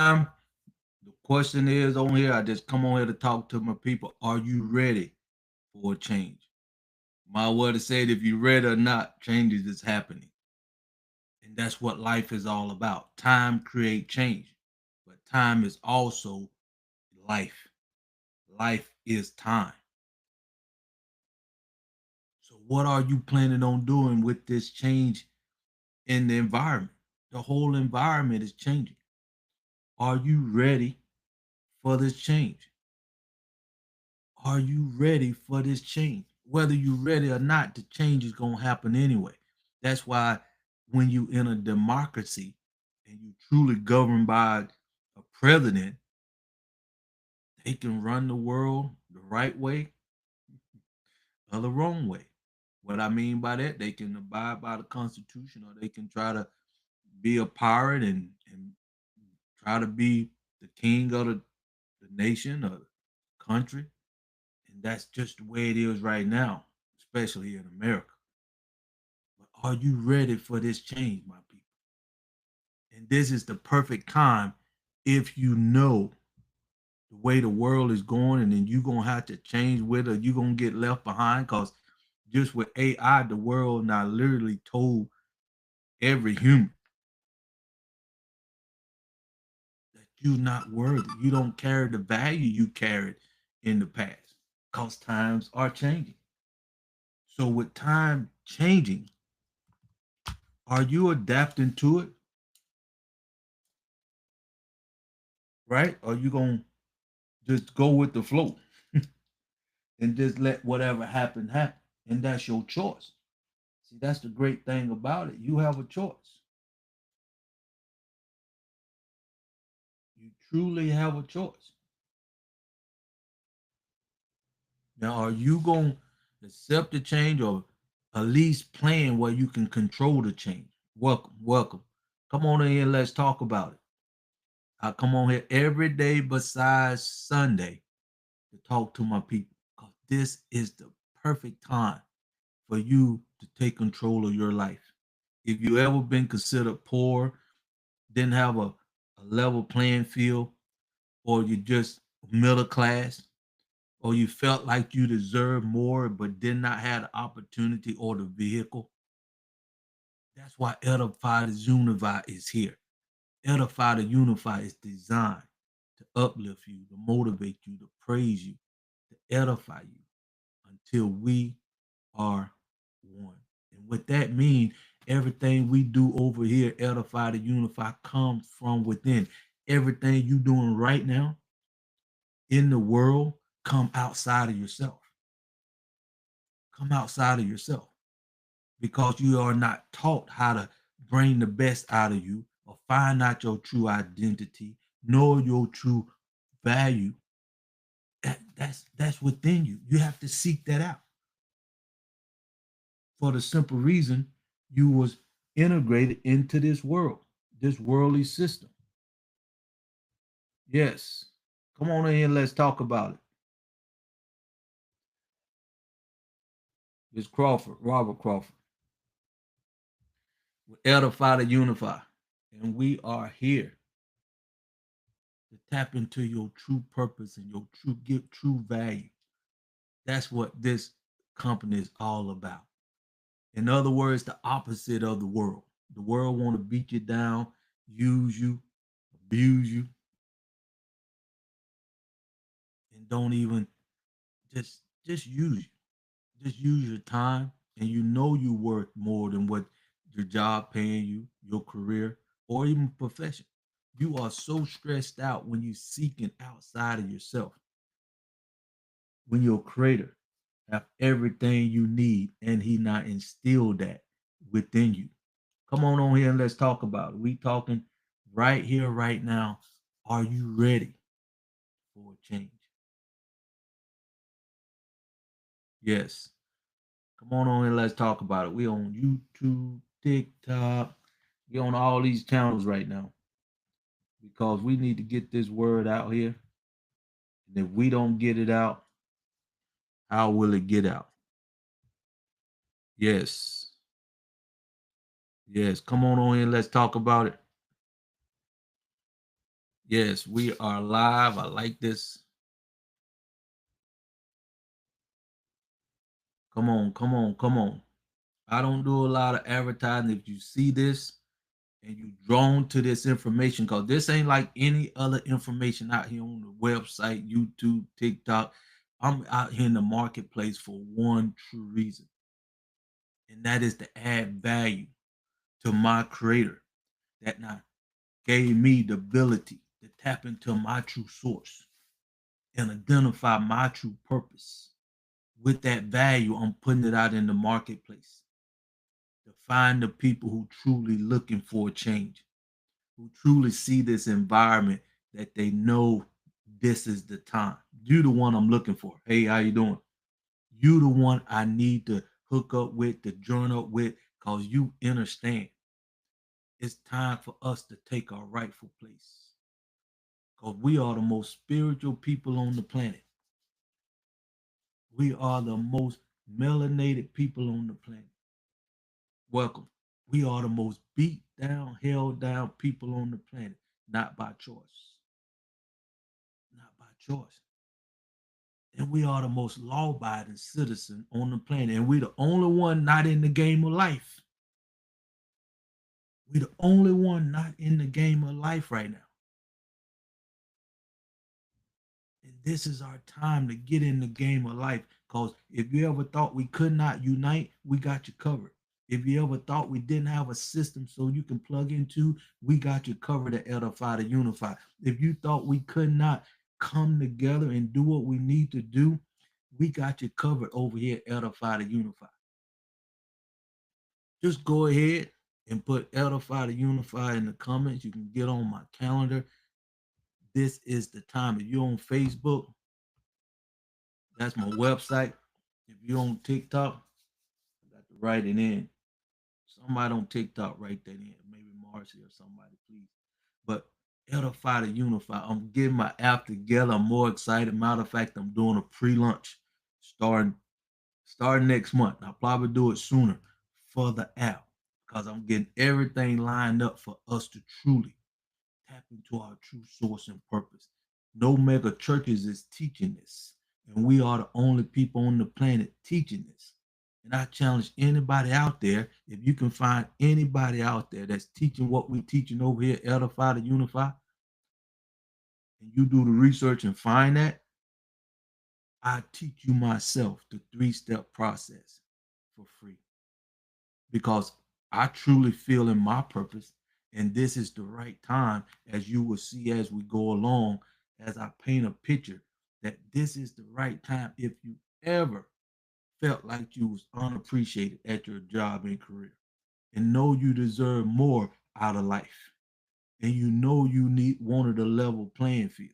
time, the question is on here. I just come on here to talk to my people. Are you ready for a change? My word is said, if you're ready or not, changes is happening. And that's what life is all about. Time create change, but time is also life. Life is time. So what are you planning on doing with this change in the environment? The whole environment is changing. Are you ready for this change? Are you ready for this change? Whether you're ready or not, the change is going to happen anyway. That's why when you in a democracy and you truly governed by a president, they can run the world the right way or the wrong way. What I mean by that, they can abide by the Constitution or they can try to be a pirate and try to be the king of the nation or the country. And that's just the way it is right now, especially in America. But are you ready for this change, my people? And this is the perfect time if you know the way the world is going, and then you're gonna have to change with it, or you're gonna get left behind. Because just with AI, the world now literally told every human that you're not worthy. You don't carry the value you carried in the past. Because times are changing. So with time changing, are you adapting to it? Right? Or you gonna just go with the flow and just let whatever happen happen? And that's your choice. See, that's the great thing about it. You have a choice. You truly have a choice. Now, are you going to accept the change or at least plan where you can control the change? Welcome, welcome. Come on in here, let's talk about it. I come on here every day besides Sunday to talk to my people because this is the perfect time for you to take control of your life. If you ever been considered poor, didn't have a level playing field, or you just middle class, or you felt like you deserved more but did not have the opportunity or the vehicle, that's why Edify the Unify is here. Edify the Unify is designed to uplift you, to motivate you, to praise you, to edify you until we are one. And what that means, everything we do over here, Edify to Unify, comes from within. Everything you doing right now in the world come outside of yourself. Come outside of yourself because you are not taught how to bring the best out of you or find out your true identity, know your true value. That's within you. You have to seek that out for the simple reason you was integrated into this world, this worldly system. Yes. Come on in here, let's talk about it. It's Crawford, Robert Crawford, with Edify to Unify. And we are here to tap into your true purpose and your true value. That's what this company is all about. In other words, the opposite of the world. The world want to beat you down, use you, abuse you, and don't even just use you. Just use your time, and you know you worth more than what your job paying you, your career, or even profession. You are so stressed out when you seeking outside of yourself. When your creator have everything you need and he not instilled that within you. Come on here and let's talk about it. We talking right here, right now. Are you ready for a change? Yes. Come on here, let's talk about it. We on YouTube, TikTok, we on all these channels right now because we need to get this word out here. And if we don't get it out, how will it get out? Yes. Yes. Come on here, let's talk about it. Yes, we are live. I like this. Come on, come on, come on. I don't do a lot of advertising. If you see this and you drawn to this information, because this ain't like any other information out here on the website, YouTube, TikTok. I'm out here in the marketplace for one true reason, and that is to add value to my creator that now gave me the ability to tap into my true source and identify my true purpose. With that value, I'm putting it out in the marketplace to find the people who truly looking for a change, who truly see this environment that they know this is the time. You the one I'm looking for. Hey, how you doing? You the one I need to hook up with, to join up with, because you understand it's time for us to take our rightful place. Because we are the most spiritual people on the planet. We are the most melanated people on the planet. Welcome. We are the most beat down, held down people on the planet, not by choice. Not by choice. And we are the most law abiding citizen on the planet. And we're the only one not in the game of life. We're the only one not in the game of life right now. And this is our time to get in the game of life. Because if you ever thought we could not unite, we got you covered. If you ever thought we didn't have a system so you can plug into, we got you covered to edify, to unify. If you thought we could not come together and do what we need to do, we got you covered over here, edify, to unify. Just go ahead and put edify, to unify in the comments. You can get on my calendar. This is the time. If you're on Facebook, that's my website. If you're on TikTok, I got to write it in. Somebody on TikTok write that in. Maybe Marcy or somebody, please. But edify, to unify. I'm getting my app together. I'm more excited. Matter of fact, I'm doing a pre-launch starting next month. I'll probably do it sooner for the app because I'm getting everything lined up for us to truly tap into our true source and purpose. No mega churches is teaching this, and we are the only people on the planet teaching this. And I challenge anybody out there, if you can find anybody out there that's teaching what we're teaching over here, Edify, to Unify, and you do the research and find that, I teach you myself the 3-step process for free because I truly feel in my purpose. And this is the right time, as you will see as we go along, as I paint a picture, that this is the right time. If you ever felt like you was unappreciated at your job and career and know you deserve more out of life, and you know you wanted a level playing field,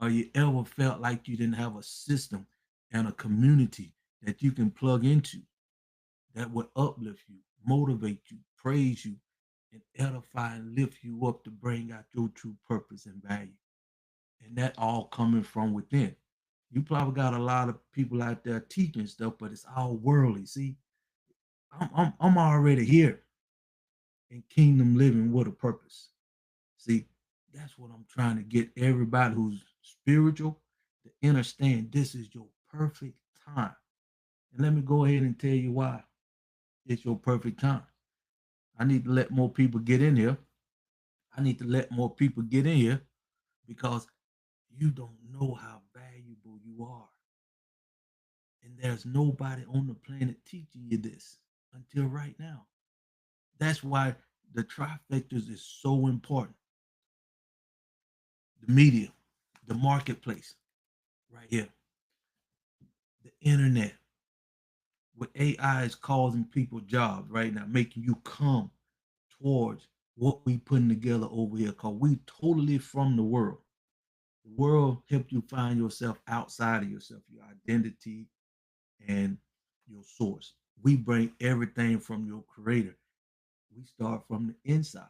or you ever felt like you didn't have a system and a community that you can plug into that would uplift you, motivate you, praise you, and edify and lift you up to bring out your true purpose and value. And that all coming from within. You probably got a lot of people out there teaching stuff, but it's all worldly. See, I'm already here in kingdom living with a purpose. See, that's what I'm trying to get everybody who's spiritual to understand. This is your perfect time. And let me go ahead and tell you why it's your perfect time. I need to let more people get in here. I need to let more people get in here because you don't know how valuable you are. And there's nobody on the planet teaching you this until right now. That's why the trifectas is so important. The media, the marketplace, right here, the internet, with AI is causing people jobs right now, making you come towards what we putting together over here. Cause we totally from the world. The world helped you find yourself outside of yourself, your identity and your source. We bring everything from your creator. We start from the inside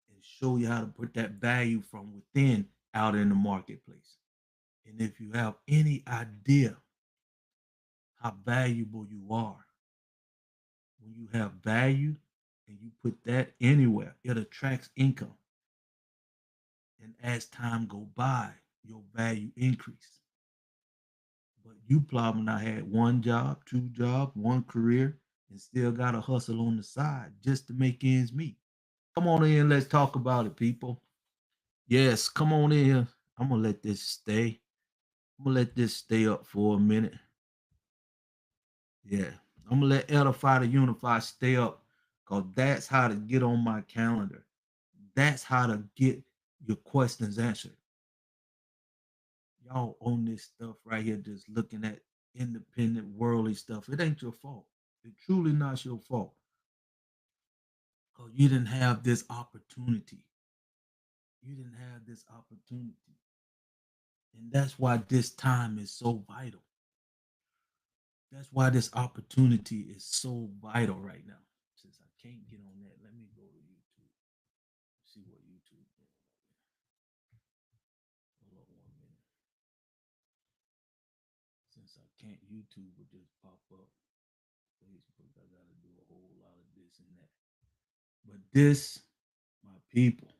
and show you how to put that value from within out in the marketplace. And if you have any idea how valuable you are, when you have value and you put that anywhere, it attracts income. And as time go by, your value increase. But you probably not had one job, two jobs, one career, and still got to hustle on the side just to make ends meet. Come on in, let's talk about it, people. Yes, come on in here. I'm gonna let this stay. I'm gonna let this stay up for a minute. Yeah, I'm gonna let Edify the Unify stay up because that's how to get on my calendar. That's how to get your questions answered. Y'all on this stuff right here, just looking at independent worldly stuff. It ain't your fault. It's truly not your fault. Because you didn't have this opportunity. You didn't have this opportunity. And that's why this time is so vital. That's why this opportunity is so vital right now. Since I can't get on that, let me go to YouTube. See what YouTube is. Hold on 1 minute. Since I can't, YouTube will just pop up. Facebook, I gotta do a whole lot of this and that. But this, my people,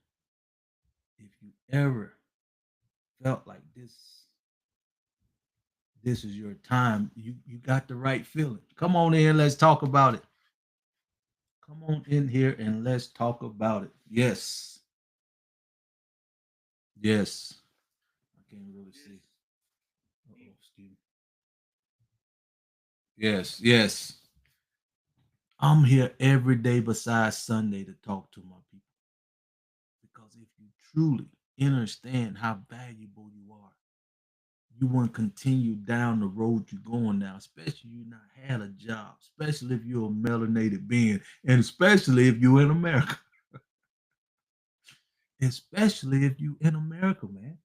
if you ever felt like this is your time, you got the right feeling. Come on in, let's talk about it. Come on in here and let's talk about it. Yes. Yes. I can't really see. Uh-oh, excuse me. Yes, yes. I'm here every day besides Sunday to talk to my people. Because if you truly understand how valuable you are, you want to continue down the road you're going now, especially you not had a job, especially if you're a melanated being, and especially if you're in America. Especially if you in America, man.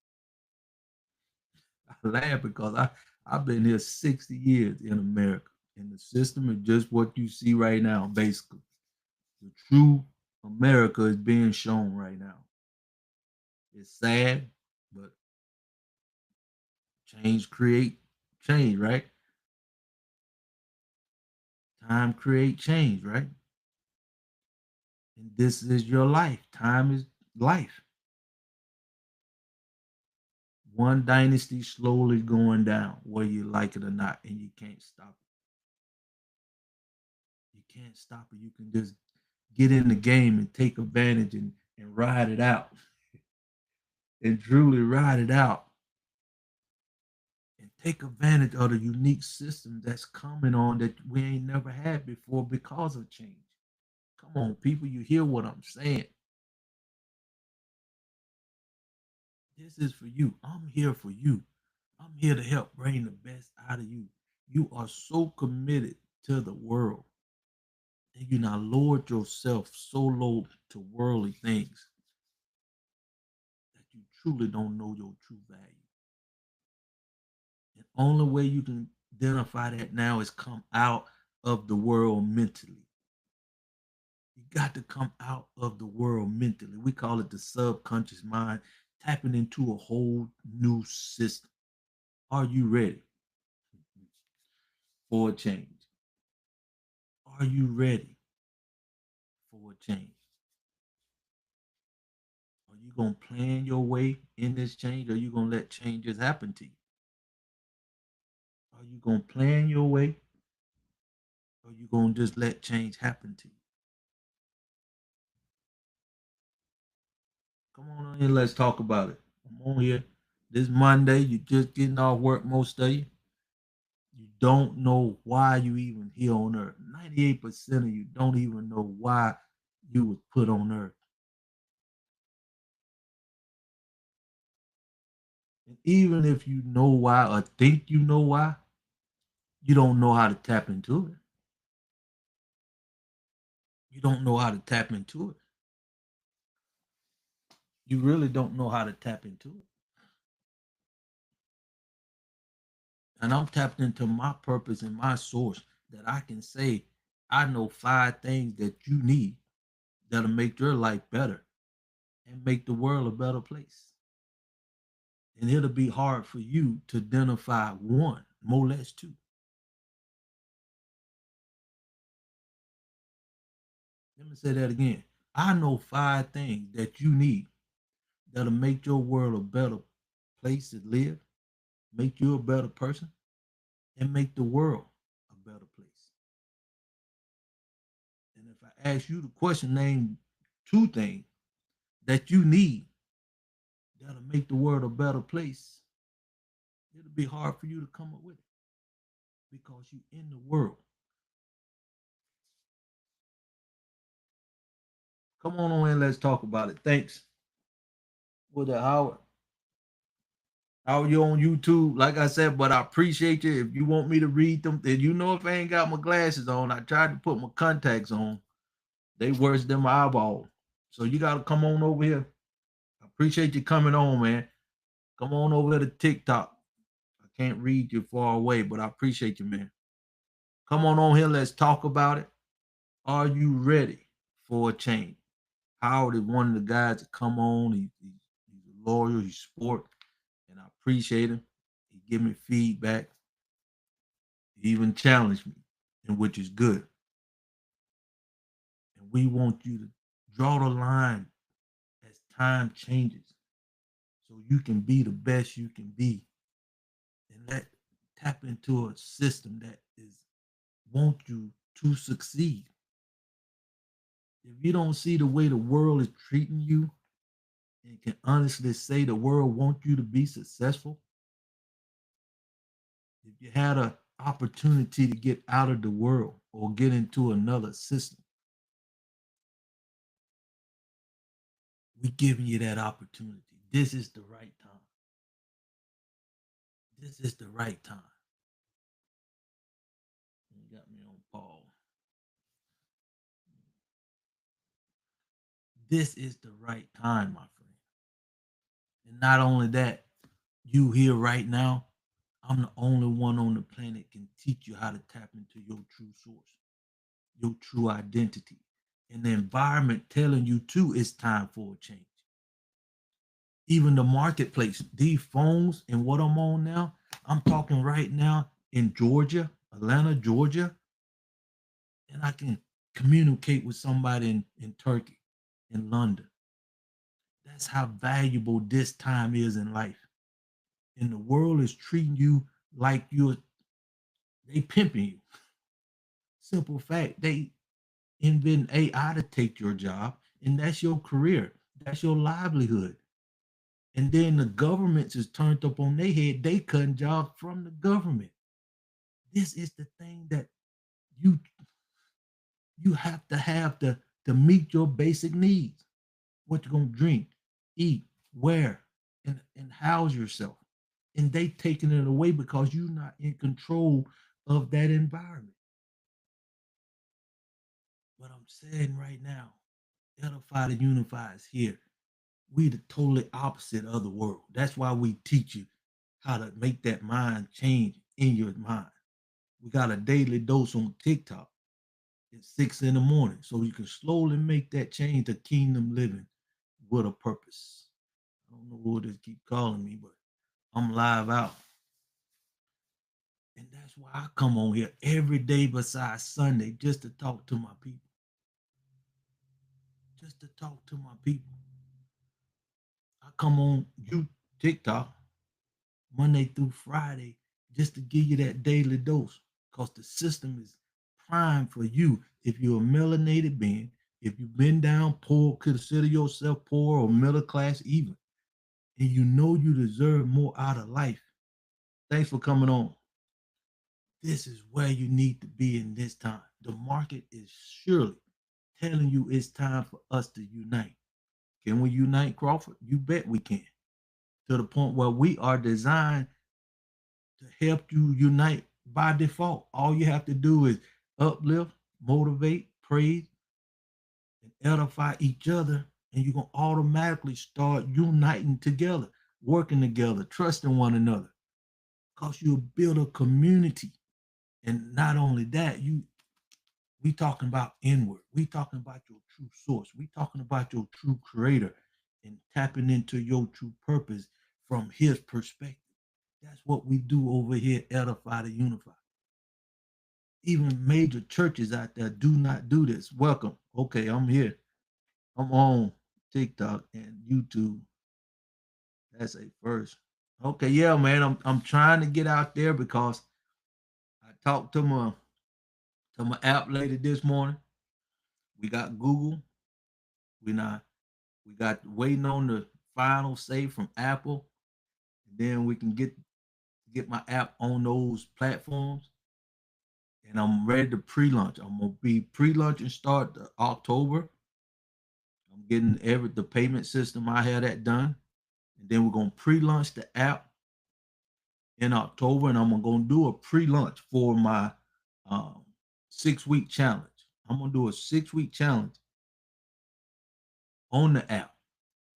I laugh because I've been here 60 years in America. And the system is just what you see right now, basically. The true America is being shown right now. It's sad, but change create change, right? Time create change, right? And this is your life. Time is life. One dynasty slowly going down, whether you like it or not, and you can't stop it. You can't stop it. You can just get in the game and take advantage and ride it out and truly ride it out and take advantage of the unique system that's coming on that we ain't never had before because of change. Come on, people, you hear what I'm saying? This is for you. I'm here for you. I'm here to help bring the best out of you. You are so committed to the world that you now lowered yourself so low to worldly things that you truly don't know your true value. The only way you can identify that now is come out of the world mentally. You got to come out of the world mentally. We call it the subconscious mind, tapping into a whole new system. Are you ready for a change? Are you ready for a change? Are you going to plan your way in this change or are you going to let changes happen to you? Are you going to plan your way or are you going to just let change happen to you? Come on in, let's talk about it. I'm on here. This Monday, you're just getting off work, most of you. You don't know why you even here on earth. 98% of you don't even know why you was put on earth. And even if you know why or think you know why, you don't know how to tap into it. You don't know how to tap into it. You really don't know how to tap into it. And I'm tapped into my purpose and my source that I can say, I know 5 things that you need that'll make your life better and make the world a better place. And it'll be hard for you to identify one, more or less two. Let me say that again. I know 5 things that you need that'll make your world a better place to live, make you a better person, and make the world a better place. And if I ask you the question, name two things that you need that'll make the world a better place, it'll be hard for you to come up with it because you're in the world. Come on in, let's talk about it. Thanks. With the Howard. Howard, you on YouTube, like I said, but I appreciate you. If you want me to read them, then you know if I ain't got my glasses on, I tried to put my contacts on. They worse than my eyeball. So you gotta come on over here. I appreciate you coming on, man. Come on over to TikTok. I can't read you far away, but I appreciate you, man. Come on here. Let's talk about it. Are you ready for a change? Howard is one of the guys that come on. He's loyal. He's sport, and I appreciate him. He give me feedback. He even challenged me, and which is good. And we want you to draw the line as time changes, so you can be the best you can be, and let tap into a system that is want you to succeed. If you don't see the way the world is treating you and can honestly say the world wants you to be successful, if you had an opportunity to get out of the world or get into another system, we giving you that opportunity. This is the right time. This is the right time. You got me on pause. This is the right time, my friend. And not only that, you here right now, I'm the only one on the planet can teach you how to tap into your true source, your true identity, and the environment telling you too it's time for a change. Even the marketplace, these phones and what I'm on now, I'm talking right now in Georgia, Atlanta, Georgia, and I can communicate with somebody in Turkey, in London. That's how valuable this time is in life. And the world is treating you like they pimping you. Simple fact, they invent AI to take your job, and that's your career. That's your livelihood. And then the governments is turned up on their head. They cutting jobs from the government. This is the thing that you you have to meet your basic needs. What you're gonna drink, eat, wear, and house yourself. And they taking it away because you're not in control of that environment. But I'm saying right now, Edified and Unified is here. We the totally opposite of the world. That's why we teach you how to make that mind change in your mind. We got a daily dose on TikTok at 6 in the morning. So you can slowly make that change to kingdom living with a purpose. I don't know who this keep calling me, but I'm live out. And that's why I come on here every day besides Sunday just to talk to my people. Just to talk to my people. I come on you TikTok Monday through Friday just to give you that daily dose because the system is prime for you. If you're a melanated being, if you've been down poor, consider yourself poor or middle class even, and you know you deserve more out of life. Thanks for coming on. This is where you need to be in this time. The market is surely telling you it's time for us to unite. Can we unite, Crawford? You bet we can. To the point where we are designed to help you unite by default. All you have to do is uplift, motivate, praise, and edify each other, and you're gonna automatically start uniting together, working together, trusting one another. Because you'll build a community. And not only that, we talking about inward. We talking about your true source. We talking about your true creator and tapping into your true purpose from his perspective. That's what we do over here, Edify to Unify. Even major churches out there do not do this. Welcome. Okay, I'm here. I'm on TikTok and YouTube. That's a first. Okay, yeah, man. I'm trying to get out there because I talked to my app lady this morning. We got Google. We not we got waiting on the final say from Apple. And then we can get my app on those platforms. And I'm ready to pre-launch. I'm gonna be pre-launch and start October. I'm getting the payment system. I had that done. And then we're gonna pre-launch the app in October, and I'm gonna do a pre-launch for my um, 6-week challenge. I'm gonna do a 6-week challenge on the app,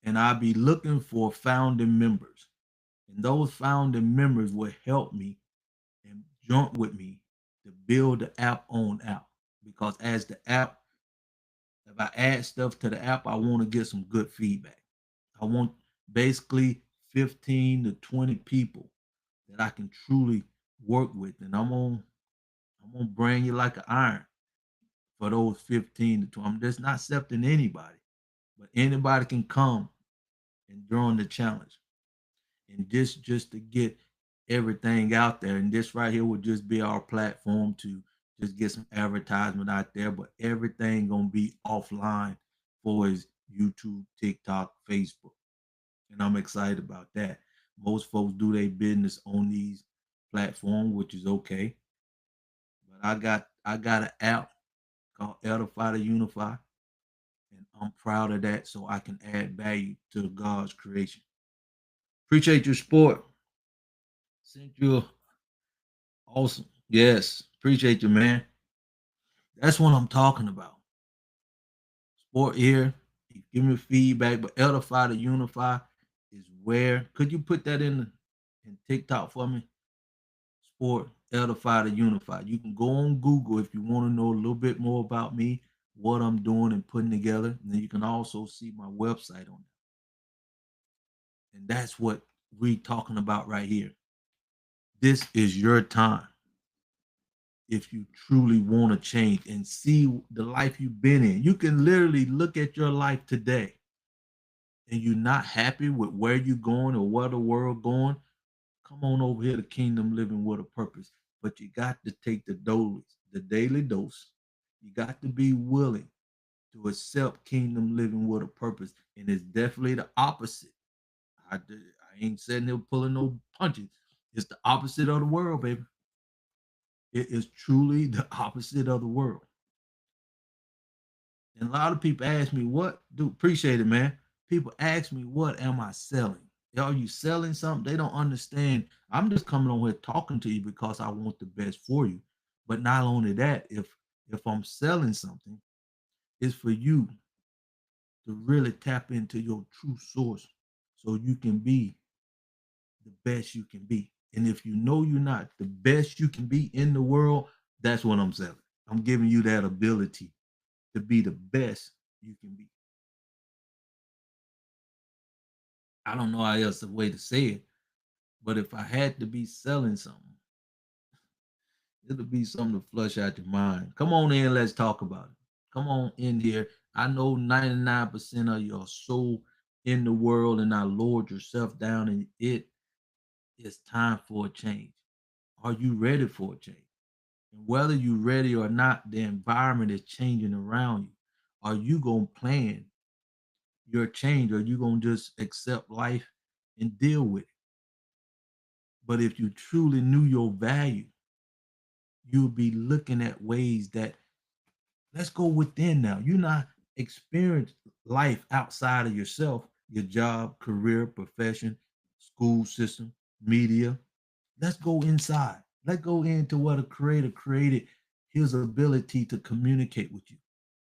and I'll be looking for founding members. And those founding members will help me and join with me to build the app on app. Because as the app, if I add stuff to the app, I want to get some good feedback. I want basically 15 to 20 people that I can truly work with. And I'm gonna bring you like an iron for those 15 to 20. I'm just not accepting anybody, but anybody can come and join the challenge. And this just to get everything out there. And this right here would just be our platform to just get some advertisement out there. But everything gonna be offline for his YouTube, TikTok, Facebook. And I'm excited about that. Most folks do their business on these platforms, which is okay. But I got an app called Edify to Unify, and I'm proud of that so I can add value to God's creation. Appreciate your support. Sent you awesome. Yes, appreciate you, man. That's what I'm talking about. Sport here. You give me feedback, but Edify to Unify is where. Could you put that in TikTok for me? Sport Edify to Unify. You can go on Google if you want to know a little bit more about me, what I'm doing and putting together. And then you can also see my website on it. And that's what we're talking about right here. This is your time if you truly want to change and see the life you've been in. You can literally look at your life today and you're not happy with where you're going or where the world going. Come on over here to Kingdom Living with a Purpose. But you got to take the daily dose. You got to be willing to accept Kingdom Living with a Purpose. And it's definitely the opposite. I ain't sitting here pulling no punches. It's the opposite of the world, baby. It is truly the opposite of the world. And a lot of people ask me, what do appreciate it, man. People ask me, what am I selling? Are you selling something? They don't understand. I'm just coming on here talking to you because I want the best for you. But not only that, if I'm selling something, it's for you to really tap into your true source so you can be the best you can be. And if you know you're not the best you can be in the world, that's what I'm selling. I'm giving you that ability to be the best you can be. I don't know how else a way to say it, but if I had to be selling something, it'll be something to flush out your mind. Come on in, let's talk about it. Come on in here. I know 99% of your soul in the world, and I lowered yourself down, and it is time for a change. Are you ready for a change? And whether you're ready or not, the environment is changing around you. Are you gonna plan your change, or you gonna just accept life and deal with it? But if you truly knew your value, you'll be looking at ways that let's go within now. You're not experience life outside of yourself, your job, career, profession, school system, media. Let's go inside. Let's go into what a creator created, his ability to communicate with you.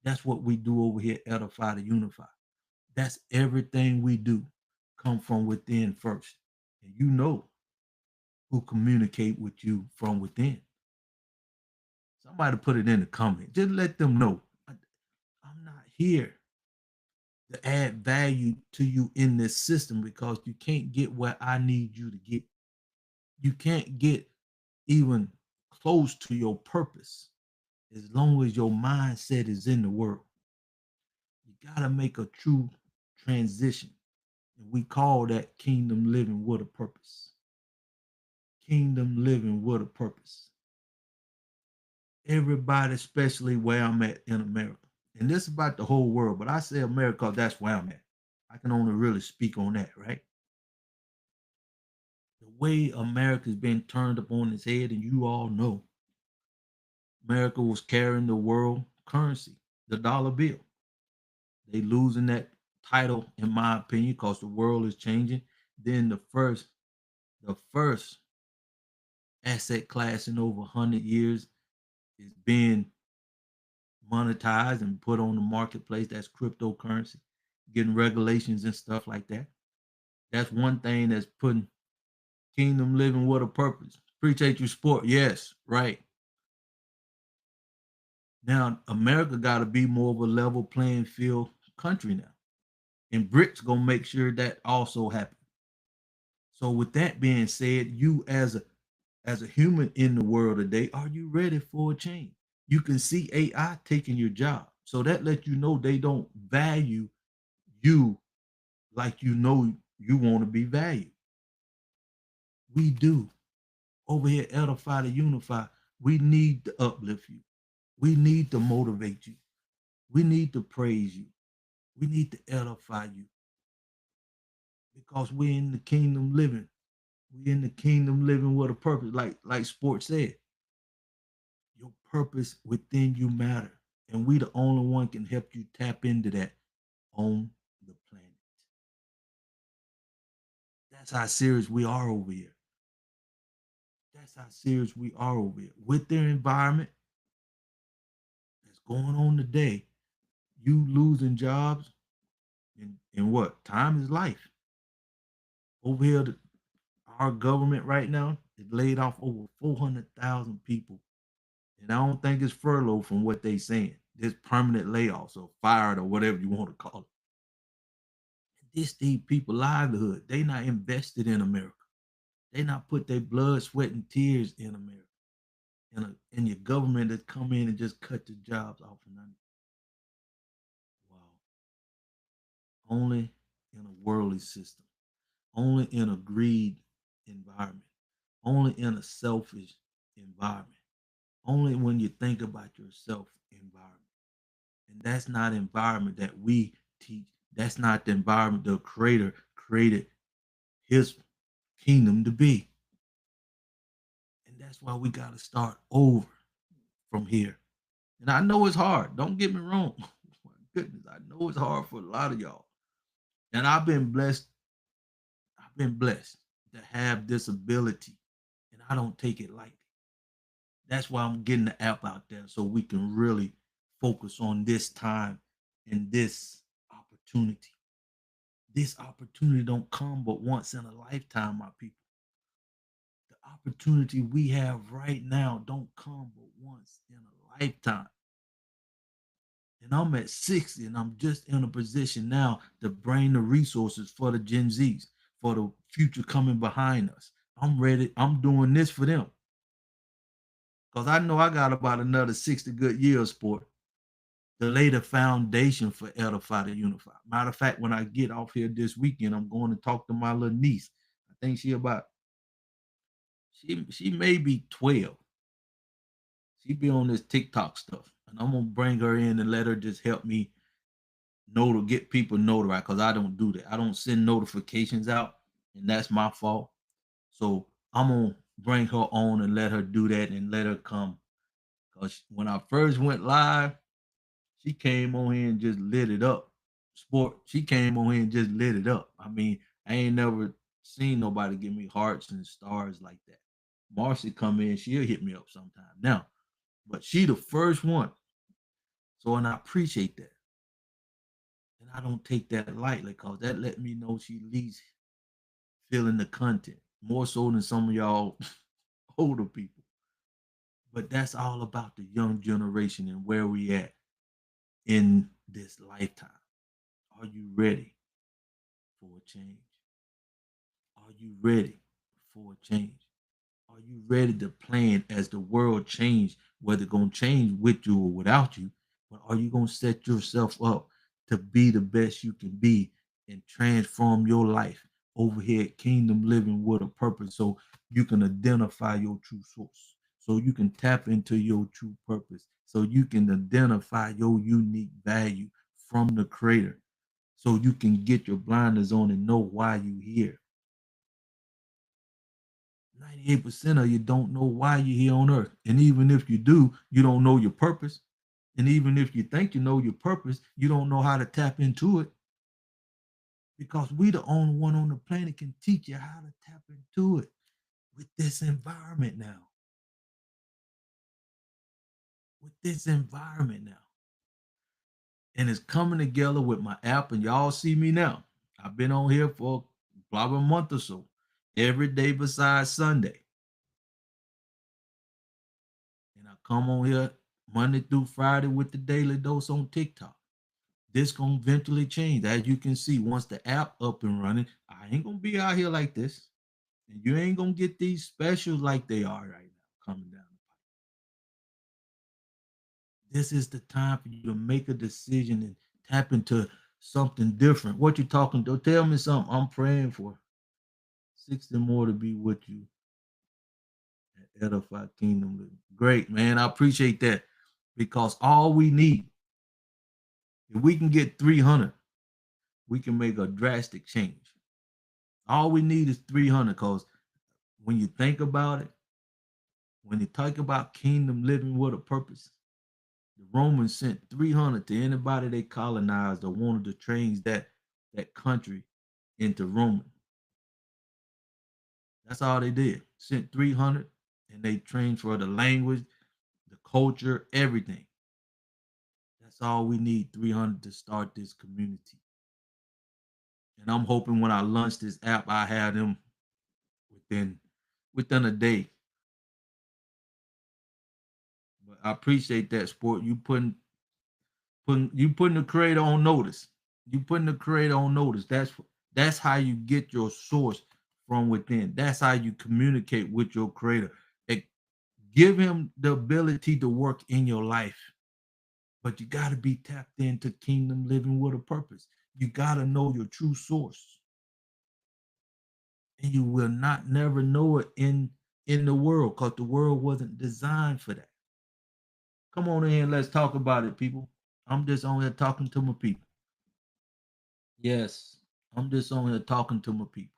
That's what we do over here, Edify to Unify. That's everything we do come from within first. And you know who communicate with you from within. Somebody put it in the comment. Just let them know I'm not here to add value to you in this system because you can't get where I need you to get. You can't get even close to your purpose as long as your mindset is in the world. You got to make a true transition. And we call that kingdom living with a purpose. Kingdom living with a purpose. Everybody, especially where I'm at in America. And this is about the whole world, but I say America, that's where I'm at. I can only really speak on that, right? The way America's been turned up on its head, and you all know, America was carrying the world currency, the dollar bill. They losing that title, in my opinion, because the world is changing. Then the first asset class in over 100 years is being monetized and put on the marketplace. That's cryptocurrency, getting regulations and stuff like that. That's one thing that's putting kingdom living with a purpose. Appreciate your sport. Yes, right. Now, America got to be more of a level playing field country now. And BRICS gonna make sure that also happens. So with that being said, you as a human in the world today, are you ready for a change? You can see AI taking your job. So that lets you know they don't value you like you know you want to be valued. We do. Over here, Edify to Unify, we need to uplift you. We need to motivate you. We need to praise you. We need to edify you because we're in the kingdom living. We're in the kingdom living with a purpose, like Sports said. Your purpose within you matter. And we the only one can help you tap into that on the planet. That's how serious we are over here. That's how serious we are over here. With their environment that's going on today, you losing jobs and what? Time is life. Over here, our government right now is laid off over 400,000 people. And I don't think it's furlough from what they saying. It's permanent layoffs or fired or whatever you want to call it. This these people livelihood. They not invested in America. They not put their blood, sweat, and tears in America. And your government that come in and just cut the jobs off and none. Wow. Only in a worldly system. Only in a greed environment. Only in a selfish environment. Only when you think about yourself environment. And that's not environment that we teach. That's not the environment the creator created his kingdom to be. And that's why we got to start over from here. And I know it's hard. Don't get me wrong. My goodness, I know it's hard for a lot of y'all. And I've been blessed. I've been blessed to have this ability, and I don't take it lightly. That's why I'm getting the app out there so we can really focus on this time and this opportunity. This opportunity don't come but once in a lifetime, my people. The opportunity we have right now don't come but once in a lifetime. And I'm at 60 and I'm just in a position now to bring the resources for the Gen Zs, for the future coming behind us. I'm ready. I'm doing this for them. Because I know I got about another 60 good years, sport, to lay the foundation for Edify to Unify. Matter of fact, when I get off here this weekend, I'm going to talk to my little niece. I think she may be 12. She be on this TikTok stuff. And I'm gonna bring her in and let her just help me know to get people notified because I don't do that. I don't send notifications out, and that's my fault. So I'm gonna bring her on and let her do that and let her come. Because when I first went live, she came on here and just lit it up. Sport, she came on here and just lit it up. I mean, I ain't never seen nobody give me hearts and stars like that. Marcy come in, she'll hit me up sometime now, but she the first one. So, and I appreciate that. And I don't take that lightly because that let me know she at least feeling the content more so than some of y'all older people. But that's all about the young generation and where we at in this lifetime. Are you ready for a change? Are you ready for a change? Are you ready to plan as the world change, whether it's going to change with you or without you? But are you going to set yourself up to be the best you can be and transform your life over here at Kingdom Living with a Purpose, so you can identify your true source, so you can tap into your true purpose, so you can identify your unique value from the Creator, so you can get your blinders on and know why you're here. 98% of you don't know why you're here on earth. And even if you do, you don't know your purpose. And even if you think you know your purpose, you don't know how to tap into it, because we the only one on the planet can teach you how to tap into it with this environment now. With this environment now. And it's coming together with my app, and y'all see me now. I've been on here for probably a month or so, every day besides Sunday. And I come on here Monday through Friday with the daily dose on TikTok. This gonna eventually change. As you can see, once the app up and running, I ain't gonna be out here like this. And you ain't gonna get these specials like they are right now coming down. This is the time for you to make a decision and tap into something different. What you talking to? Tell me something. I'm praying for 60 more to be with you at Edify Kingdom Living. Great, man. I appreciate that, because all we need, if we can get 300, we can make a drastic change. All we need is 300, because when you think about it, when you talk about kingdom living with a purpose, the Romans sent 300 to anybody they colonized or wanted to change that country into Roman. That's all they did. Sent 300, and they trained for the language, the culture, everything. That's all we need, 300 to start this community. And I'm hoping when I launch this app, I have them within within a day. But I appreciate that, sport. You putting the creator on notice. You putting the creator on notice. That's how you get your source from within. That's how you communicate with your creator. It, give him the ability to work in your life. But you got to be tapped into kingdom living with a purpose. You got to know your true source. And you will not never know it in the world, because the world wasn't designed for that. Come on in, let's talk about it, people. I'm just on here talking to my people. Yes, I'm just on here talking to my people.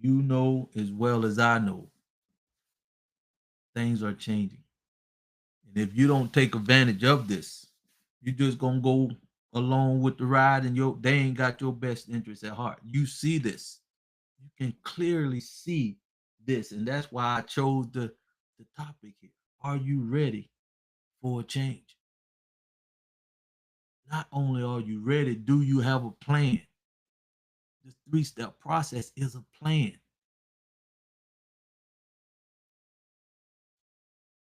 You know as well as I know, things are changing. And if you don't take advantage of this, you just gonna go along with the ride, and they ain't got your best interest at heart. You see this. You can clearly see this. And that's why I chose the topic here. Are you ready for a change? Not only are you ready, do you have a plan? This three-step process is a plan.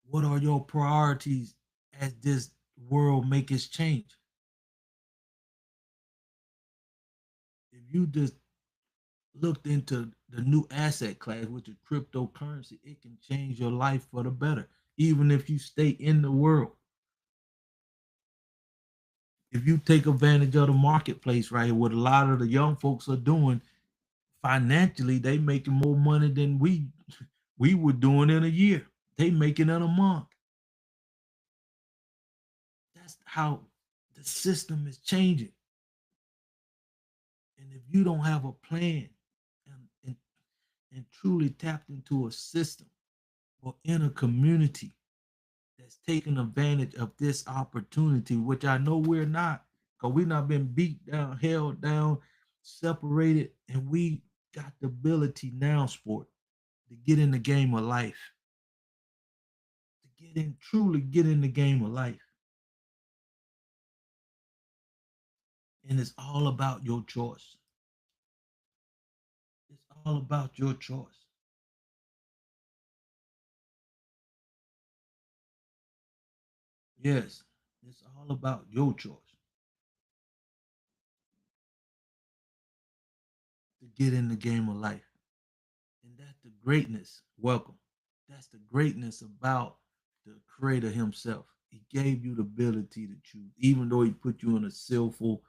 What are your priorities as this world make its change? If you just looked into the new asset class, which is cryptocurrency, it can change your life for the better, even if you stay in the world. If you take advantage of the marketplace right here, what a lot of the young folks are doing financially, they making more money than we were doing in a year. They making in a month. That's how the system is changing. And if you don't have a plan and truly tapped into a system or in a community that's taking advantage of this opportunity, which I know we're not, because we've not been beat down, held down, separated, and we got the ability now, sport, to get in the game of life, to truly get in the game of life. And it's all about your choice. It's all about your choice. Yes, it's all about your choice to get in the game of life. And that's the greatness. Welcome. That's the greatness about the creator himself. He gave you the ability to choose, even though he put you in a sinful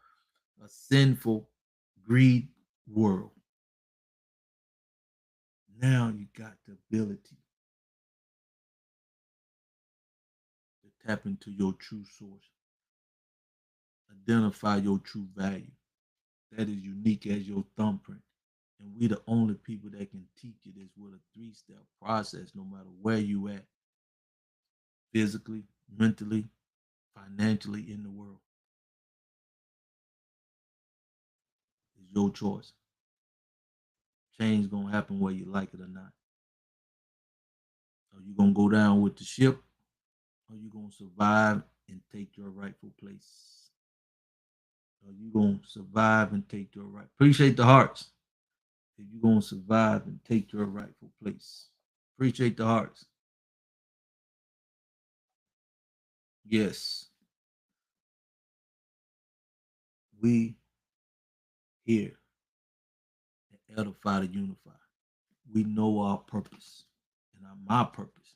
greed world. Now you got the ability to tap into your true source, identify your true value that is unique as your thumbprint. And we the only people that can teach you this with a three-step process, no matter where you at, physically, mentally, financially in the world. It's your choice. Change gonna happen whether you like it or not. Are you gonna go down with the ship? Or you gonna survive and take your rightful place? Are you gonna survive and take your right? Appreciate the hearts. If you're gonna survive and take your rightful place. Appreciate the hearts. Yes, we here at Edify to Unify. We know our purpose. And my purpose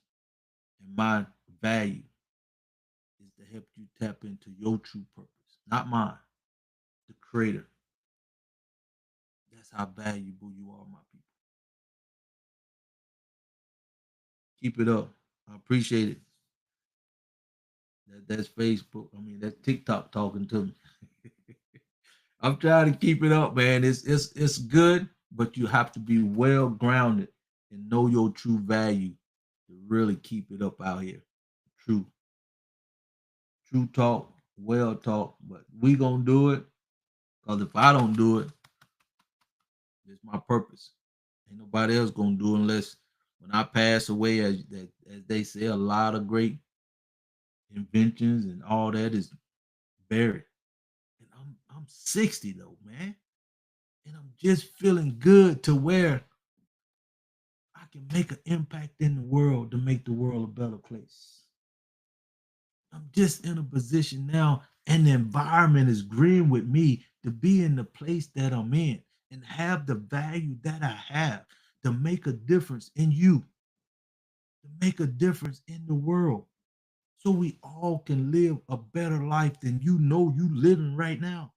and my value is to help you tap into your true purpose, not mine, the creator. That's how valuable you are, my people. Keep it up. I appreciate it. That's Facebook. I mean, that's TikTok talking to me. I'm trying to keep it up, man. It's good, but you have to be well grounded and know your true value to really keep it up out here. True, true talk, well talk. But we gonna do it because if I don't do it, it's my purpose. Ain't nobody else gonna do it unless when I pass away, as they say, a lot of great inventions and all that is buried. And I'm 60 though, man. And I'm just feeling good to where I can make an impact in the world to make the world a better place. I'm just in a position now, and the environment is agreeing with me to be in the place that I'm in and have the value that I have to make a difference in you, to make a difference in the world, so we all can live a better life than you know you living right now.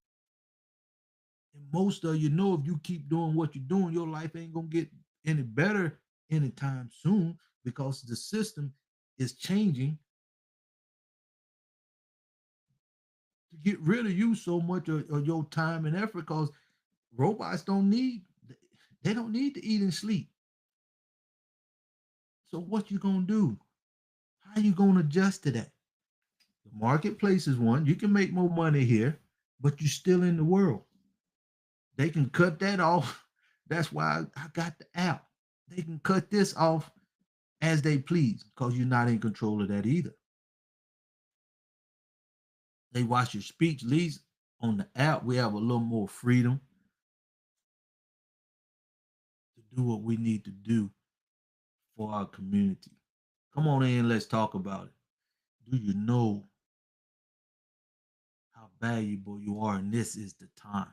And most of you know if you keep doing what you're doing, your life ain't gonna get any better anytime soon because the system is changing to get rid of you so much of your time and effort because robots don't need to eat and sleep. So what you gonna do? How you gonna adjust to that? The marketplace is one. You can make more money here, but you're still in the world. They can cut that off. That's why I got the app. They can cut this off as they please because you're not in control of that either. They watch your speech. At least on the app, we have a little more freedom to do what we need to do for our community. Come on in, let's talk about it. Do you know how valuable you are? And this is the time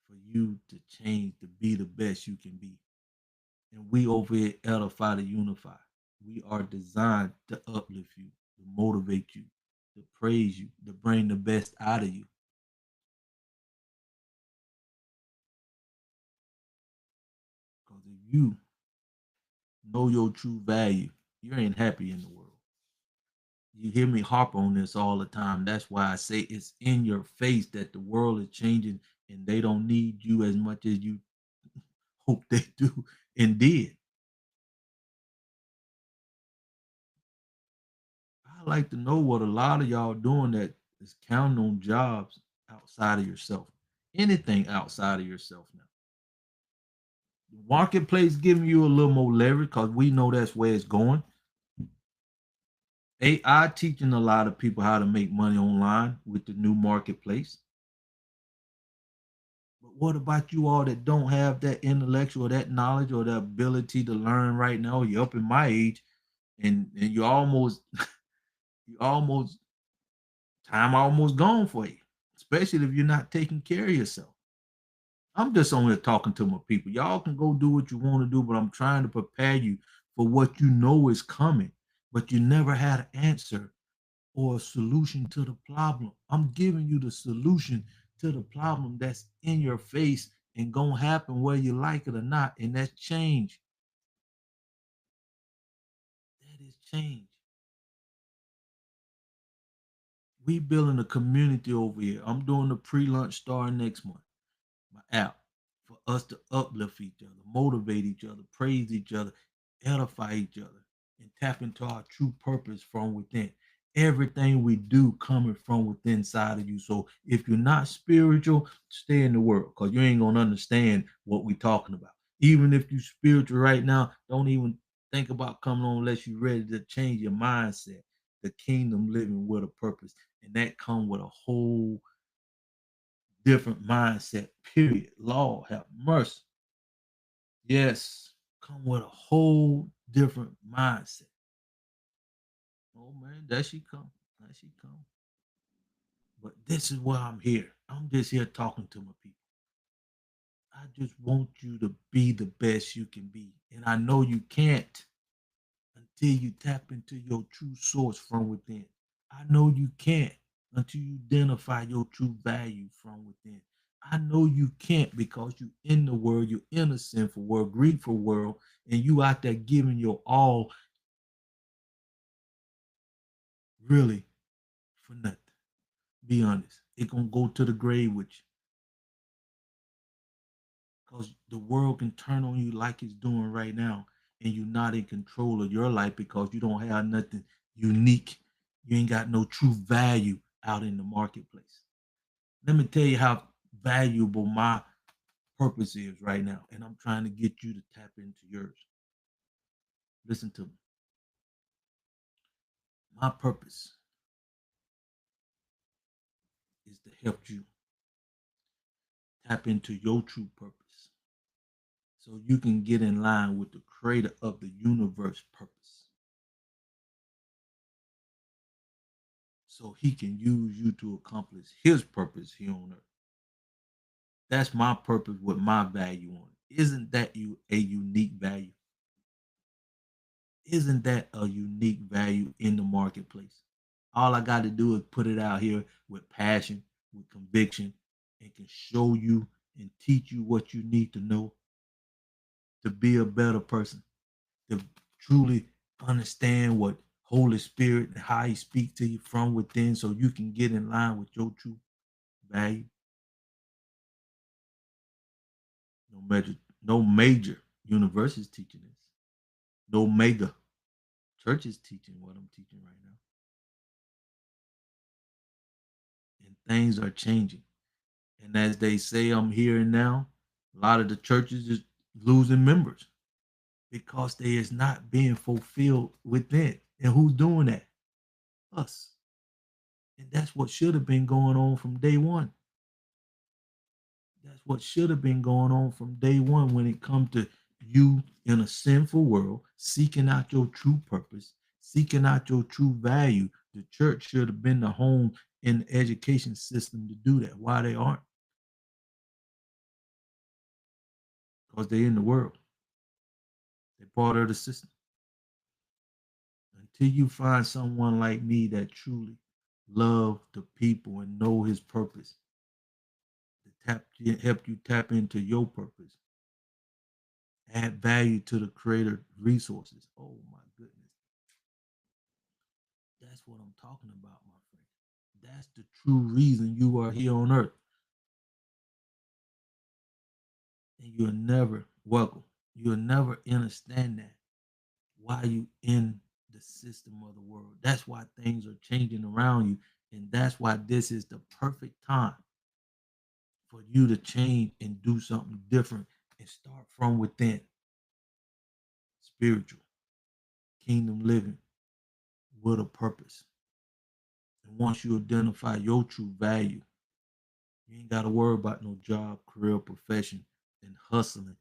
for you to change to be the best you can be. And we over here Edify to Unify. We are designed to uplift you, to motivate you, to praise you, to bring the best out of you. Because if you know your true value, you ain't happy in the world. You hear me harp on this all the time. That's why I say it's in your face that the world is changing and they don't need you as much as you hope they do and did. I like to know what a lot of y'all doing that is counting on jobs outside of yourself. Anything outside of yourself now. The marketplace giving you a little more leverage because we know that's where it's going. AI teaching a lot of people how to make money online with the new marketplace. But what about you all that don't have that intellectual, that knowledge, or the ability to learn right now? You're up in my age, and you almost, you almost time almost gone for you, especially if you're not taking care of yourself. I'm just only talking to my people. Y'all can go do what you want to do, but I'm trying to prepare you for what you know is coming, but you never had an answer or a solution to the problem. I'm giving you the solution to the problem that's in your face and gonna happen whether you like it or not, and that's change. That is change. We building a community over here. I'm doing the pre-lunch starting next month. My app for us to uplift each other, motivate each other, praise each other, edify each other, and tap into our true purpose from within. Everything we do coming from within inside of you. So if you're not spiritual, stay in the world because you ain't gonna understand what we're talking about. Even if you're spiritual right now, don't even think about coming on unless you're ready to change your mindset. The kingdom living with a purpose, and that come with a whole different mindset, period. Lord have mercy. Yes, come with a whole different mindset. Oh man, there she come. There she come. But this is why I'm here. I'm just here talking to my people. I just want you to be the best you can be. And I know you can't until you tap into your true source from within. I know you can't until you identify your true value from within. I know you can't because you in the world, you're in a sinful world, grieful world, and you out there giving your all really for nothing. Be honest. It gonna go to the grave with you. Because the world can turn on you like it's doing right now, and you're not in control of your life because you don't have nothing unique. You ain't got no true value out in the marketplace. Let me tell you how valuable my purpose is right now, and I'm trying to get you to tap into yours. Listen to me. My purpose is to help you tap into your true purpose so you can get in line with the creator of the universe purpose so he can use you to accomplish his purpose here on earth. That's my purpose with my value on it. Isn't that you a unique value? Isn't that a unique value in the marketplace? All I got to do is put it out here with passion, with conviction, and can show you and teach you what you need to know to be a better person, to truly understand what Holy Spirit and how He speaks to you from within, so you can get in line with your true value. No major university is teaching this. No mega church is teaching what I'm teaching right now, and things are changing. And as they say, I'm hearing now, a lot of the churches is losing members because they is not being fulfilled within. And who's doing that? Us. And that's what should have been going on from day one. That's what should have been going on from day one when it comes to you in a sinful world, seeking out your true purpose, seeking out your true value. The church should have been the home in the education system to do that. Why they aren't? Because they're in the world. They're part of the system. Until you find someone like me that truly love the people and know his purpose, to help you tap into your purpose, add value to the creator resources. Oh my goodness. That's what I'm talking about, my friend. That's the true reason you are here on earth. And you're never welcome. You'll never understand that. Why you in the system of the world. That's why things are changing around you. And that's why this is the perfect time for you to change and do something different and start from within. Spiritual, kingdom living with a purpose. And once you identify your true value, you ain't got to worry about no job, career, profession, and hustling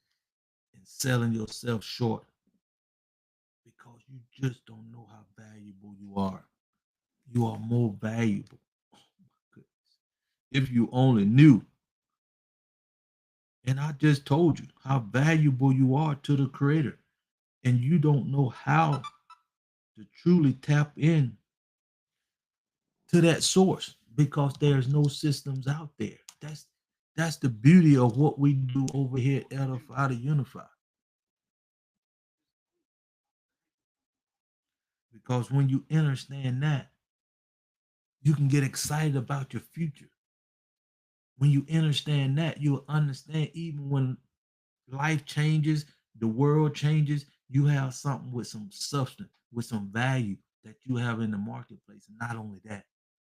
and selling yourself short because you just don't know how valuable you are. You are more valuable. Oh my goodness. If you only knew. And I just told you how valuable you are to the creator. And you don't know how to truly tap in to that source because there's no systems out there. That's the beauty of what we do over here at Edify to Unify. Because when you understand that, you can get excited about your future. When you understand that, you'll understand even when life changes, the world changes, you have something with some substance, with some value that you have in the marketplace. And not only that,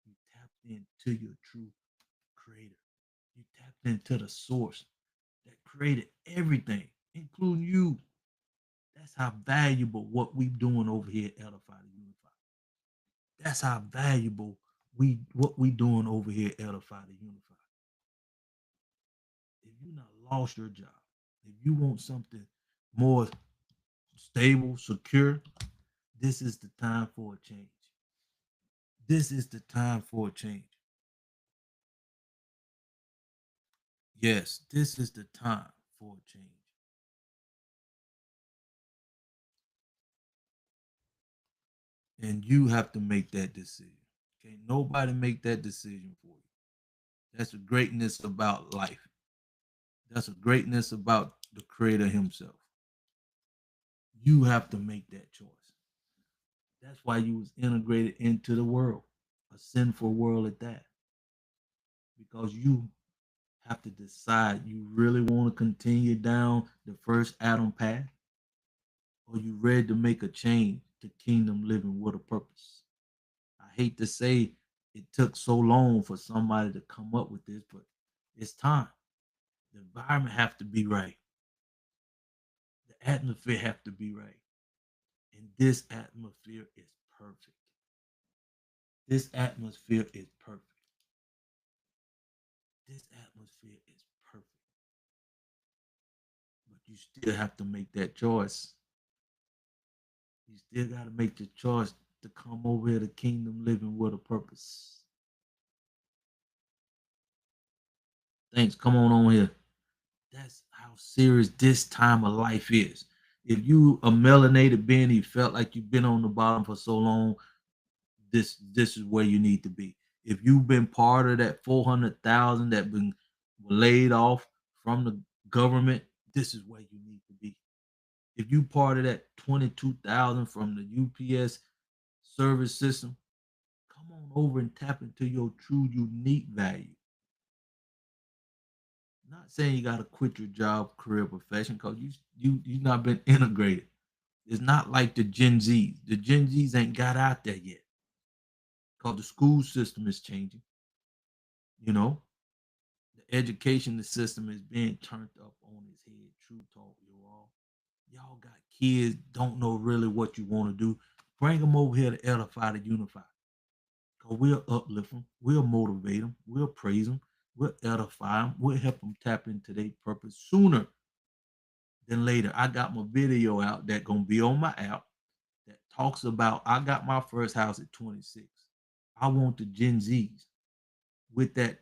you tapped into your true creator. You tapped into the source that created everything, including you. That's how valuable what we doing over here at Edify to Unify. That's how valuable we doing over here at Edify to Unify. If you not lost your job, if you want something more stable, secure, this is the time for a change. This is the time for a change. Yes, this is the time for a change. And you have to make that decision. Can't nobody make that decision for you. That's the greatness about life. That's the greatness about the creator himself. You have to make that choice. That's why you was integrated into the world, a sinful world at that. Because you have to decide you really want to continue down the first Adam path, or you ready to make a change to kingdom living with a purpose. I hate to say it took so long for somebody to come up with this, but it's time. The environment have to be right. The atmosphere have to be right. And this atmosphere is perfect. This atmosphere is perfect. This atmosphere is perfect. But you still have to make that choice. You still got to make the choice to come over here to kingdom living with a purpose. Thanks. Come on here. That's how serious this time of life is. If you a melanated being, you felt like you've been on the bottom for so long, this is where you need to be. If you've been part of that 400,000 that been laid off from the government, this is where you need to be. If you part of that 22,000 from the UPS service system, come on over and tap into your true unique value. Not saying you got to quit your job, career, profession, because you not been integrated. It's not like the Gen Zs. The Gen Zs ain't got out there yet, because the school system is changing. You know, the education system is being turned up on its head. True talk, you all. Y'all got kids don't know really what you want to do. Bring them over here to Edify to Unify. Because we'll uplift them, we'll motivate them, we'll praise them, we'll edify them, we'll help them tap into their purpose sooner than later. I got my video out that gonna be on my app that talks about I got my first house at 26. I want the Gen Zs with that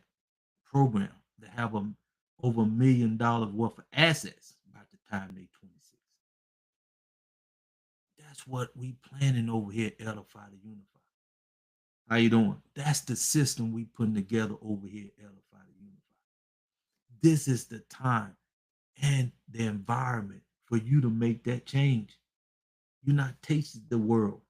program to have over $1 million worth of assets by the time they 26. That's what we planning over here at Edify to Unify. How you doing? That's the system we putting together over here at Edify to Unify. This is the time and the environment for you to make that change. You're not tasting the world.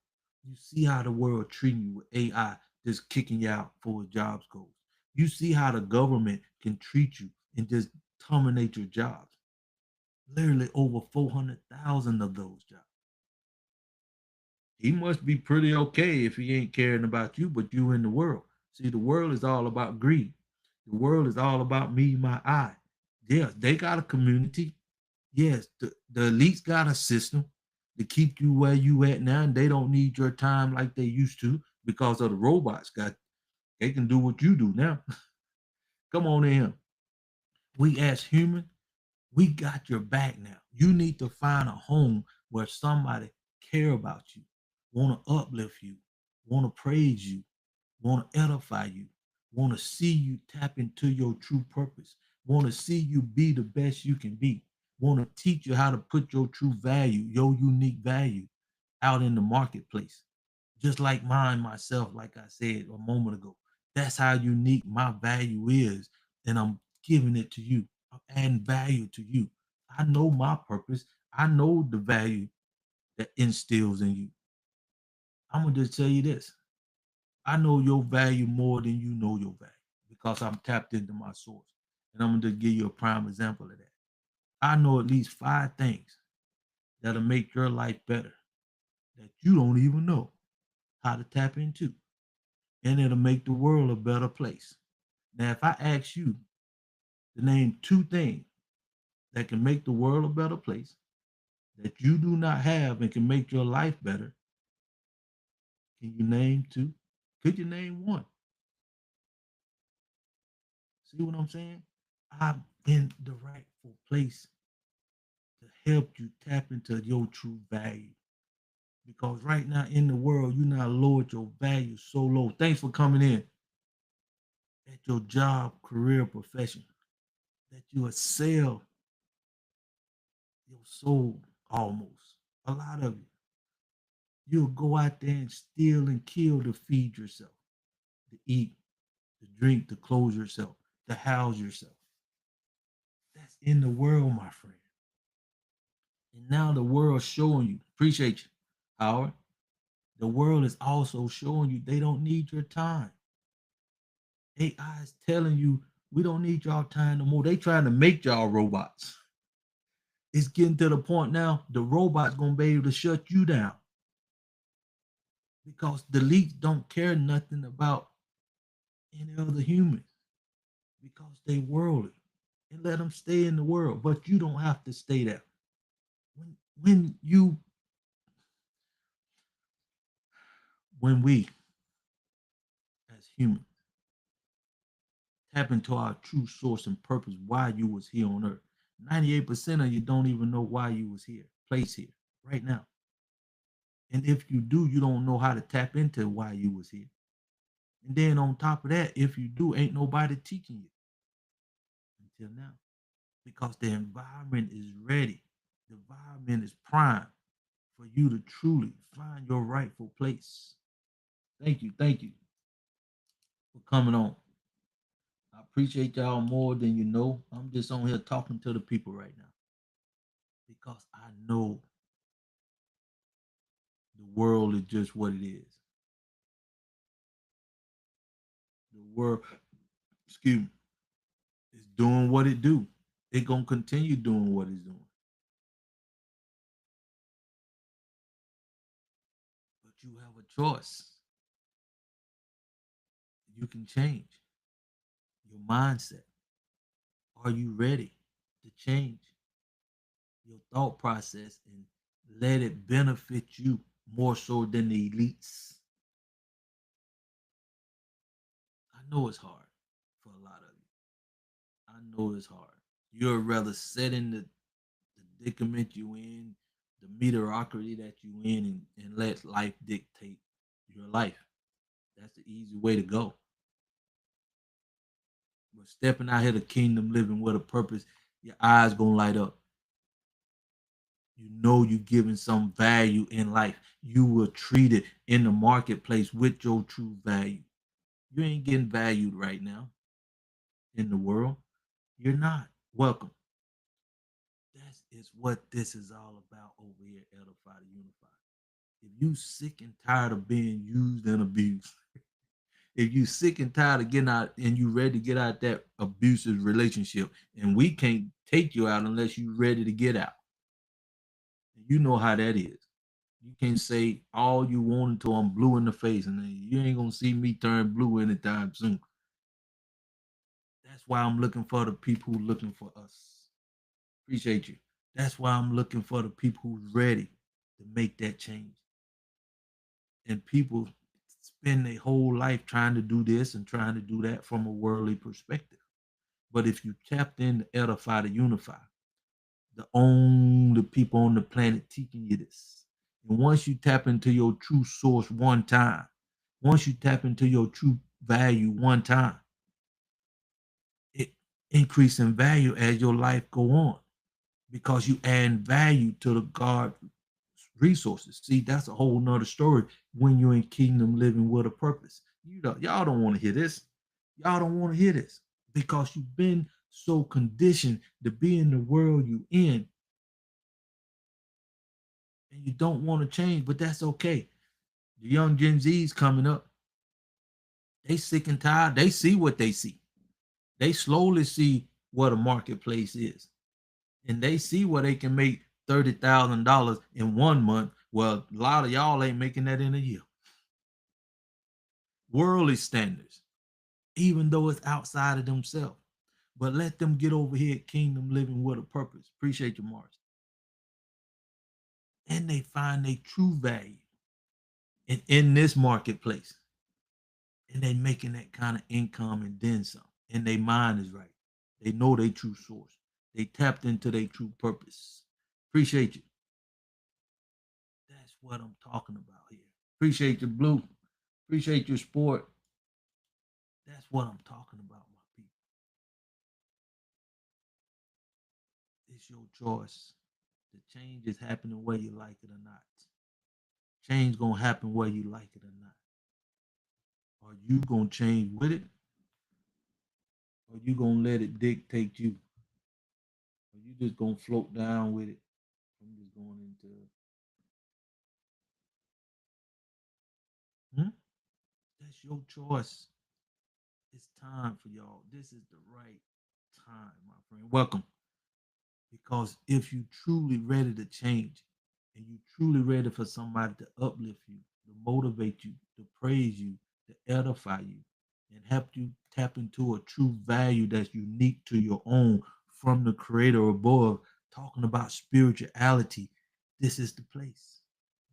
You see how the world treating you with AI just kicking you out for jobs goes. You see how the government can treat you and just terminate your jobs. Literally over 400,000 of those jobs. He must be pretty okay if he ain't caring about you, but you in the world. See, the world is all about greed. The world is all about me, my I. Yes, they got a community. Yes, the elites got a system to keep you where you at now, and they don't need your time like they used to because of the robots. Got they can do what you do now. Come on in. We as human, we got your back now. You need to find a home where somebody care about you, want to uplift you, want to praise you, want to edify you, want to see you tap into your true purpose, want to see you be the best you can be, want to teach you how to put your true value, your unique value out in the marketplace. Just like mine, myself, like I said a moment ago. That's how unique my value is and I'm giving it to you. I'm adding value to you. I know my purpose. I know the value that instills in you. I'm gonna just tell you this. I know your value more than you know your value because I'm tapped into my source. And I'm gonna just give you a prime example of that. I know at least 5 things that'll make your life better that you don't even know how to tap into. And it'll make the world a better place. Now, if I ask you to name 2 things that can make the world a better place that you do not have and can make your life better, can you name 2? Could you name 1? See what I'm saying? I'm in the rightful place to help you tap into your true value. Because right now in the world, you not lowered your value so low. Thanks for coming in at your job, career, profession, that you would sell your soul almost. A lot of you. You'll go out there and steal and kill to feed yourself, to eat, to drink, to clothe yourself, to house yourself. That's in the world, my friend. And now the world's showing you. Appreciate you, Howard. The world is also showing you they don't need your time. AI is telling you we don't need y'all time no more. They trying to make y'all robots. It's getting to the point now the robot's gonna be able to shut you down because the elites don't care nothing about any other humans because they worldly and let them stay in the world. But you don't have to stay there. When you when we as humans tap into our true source and purpose why you was here on earth. 98% of you don't even know why you was here, placed here, right now. And if you do, you don't know how to tap into why you was here. And then on top of that, if you do, ain't nobody teaching you until now. Because the environment is ready. The environment is prime for you to truly find your rightful place. Thank you for coming on. I appreciate y'all more than you know. I'm just on here talking to the people right now because I know the world is just what it is. The world, excuse me, is doing what it do. It gonna continue doing what it's doing. But you have a choice. You can change your mindset. Are you ready to change your thought process and let it benefit you more so than the elites? I know it's hard for a lot of you. I know it's hard. You'd rather sit in the predicament you in, the mediocrity that you in, and let life dictate your life. That's the easy way to go. But stepping out here to kingdom living with a purpose, your eyes gonna light up. You know you giving some value in life. You will treat it in the marketplace with your true value. You ain't getting valued right now in the world. You're not. Welcome. That is what this is all about over here at Edify to Unify. If you sick and tired of being used and abused, if you sick and tired of getting out and you ready to get out that abusive relationship, and we can't take you out unless you ready to get out. You know how that is. You can't say all you want until I'm blue in the face, and you ain't gonna see me turn blue anytime soon. That's why I'm looking for the people who looking for us. Appreciate you. That's why I'm looking for the people who's ready to make that change. And people spend their whole life trying to do this and trying to do that from a worldly perspective. But if you tapped in to edify to unify, the only people on the planet teaching you this. And once you tap into your true source one time, once you tap into your true value one time, it increase in value as your life go on because you add value to the God resources. See, that's a whole nother story when you're in kingdom living with a purpose. Y'all don't want to hear this. Y'all don't want to hear this. because you've been so conditioned to be in the world you in, and you don't want to change, but that's okay. The young Gen Z's coming up, they sick and tired. They see what they see. They slowly see what a marketplace is, and they see where they can make $30,000 in 1 month. Well, a lot of y'all ain't making that in a year. Worldly standards, even though it's outside of themselves. But let them get over here at Kingdom Living with a Purpose. Appreciate you, Mars. And they find their true value in this marketplace. And they making that kind of income and then some. And their mind is right. They know their true source. They tapped into their true purpose. Appreciate you. That's what I'm talking about here. Appreciate you, Blue. Appreciate your sport. That's what I'm talking about, my people. It's your choice. The change is happening whether you like it or not. Change gonna happen whether you like it or not. Are you gonna change with it? Or you gonna let it dictate you? Or you just gonna float down with it? I'm just going into that's your choice. It's time for y'all. This is the right time, my friend. Welcome. Because if you truly ready to change and you truly ready for somebody to uplift you, to motivate you, to praise you, to edify you, and help you tap into a true value that's unique to your own from the creator above, talking about spirituality, this is the place.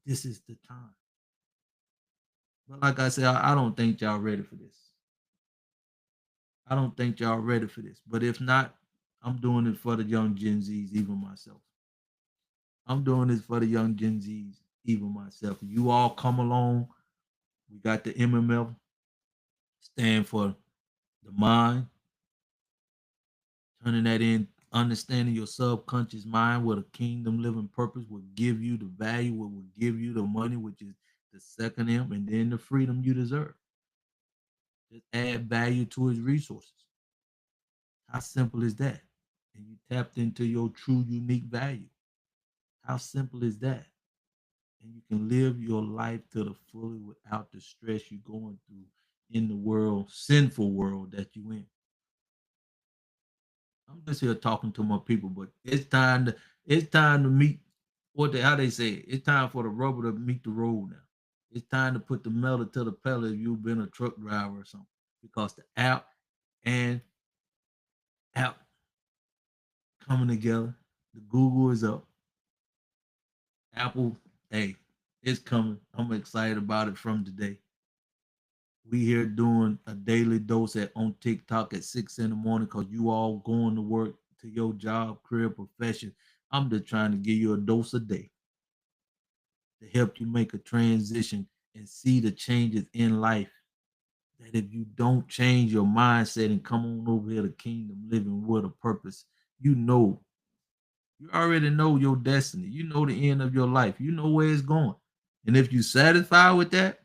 This is the time. But like I said, I don't think y'all ready for this. I don't think y'all ready for this. But if not, I'm doing it for the young Gen Zs, even myself. I'm doing this for the young Gen Zs, even myself. You all come along. We got the MMF, stand for the mind, turning that in, understanding your subconscious mind, what a kingdom living purpose will give you the value, what will give you the money, which is the second M, and then the freedom you deserve. Just add value to his resources. How simple is that? And you tapped into your true unique value. How simple is that? And you can live your life to the fully without the stress you're going through in the world, sinful world that you in. I'm just here talking to my people, but it's time to meet how they say it. It's time for the rubber to meet the road now. It's time to put the metal to the pedal if you've been a truck driver or something. Because the and app coming together. The Google is up. Apple, hey, it's coming. I'm excited about it from today. We here doing a daily dose on TikTok at 6 in the morning because you all going to work to your job, career, profession. I'm just trying to give you a dose a day to help you make a transition and see the changes in life. That if you don't change your mindset and come on over here to Kingdom Living with a Purpose, you already know your destiny. You know the end of your life. You know where it's going. And if you're satisfied with that,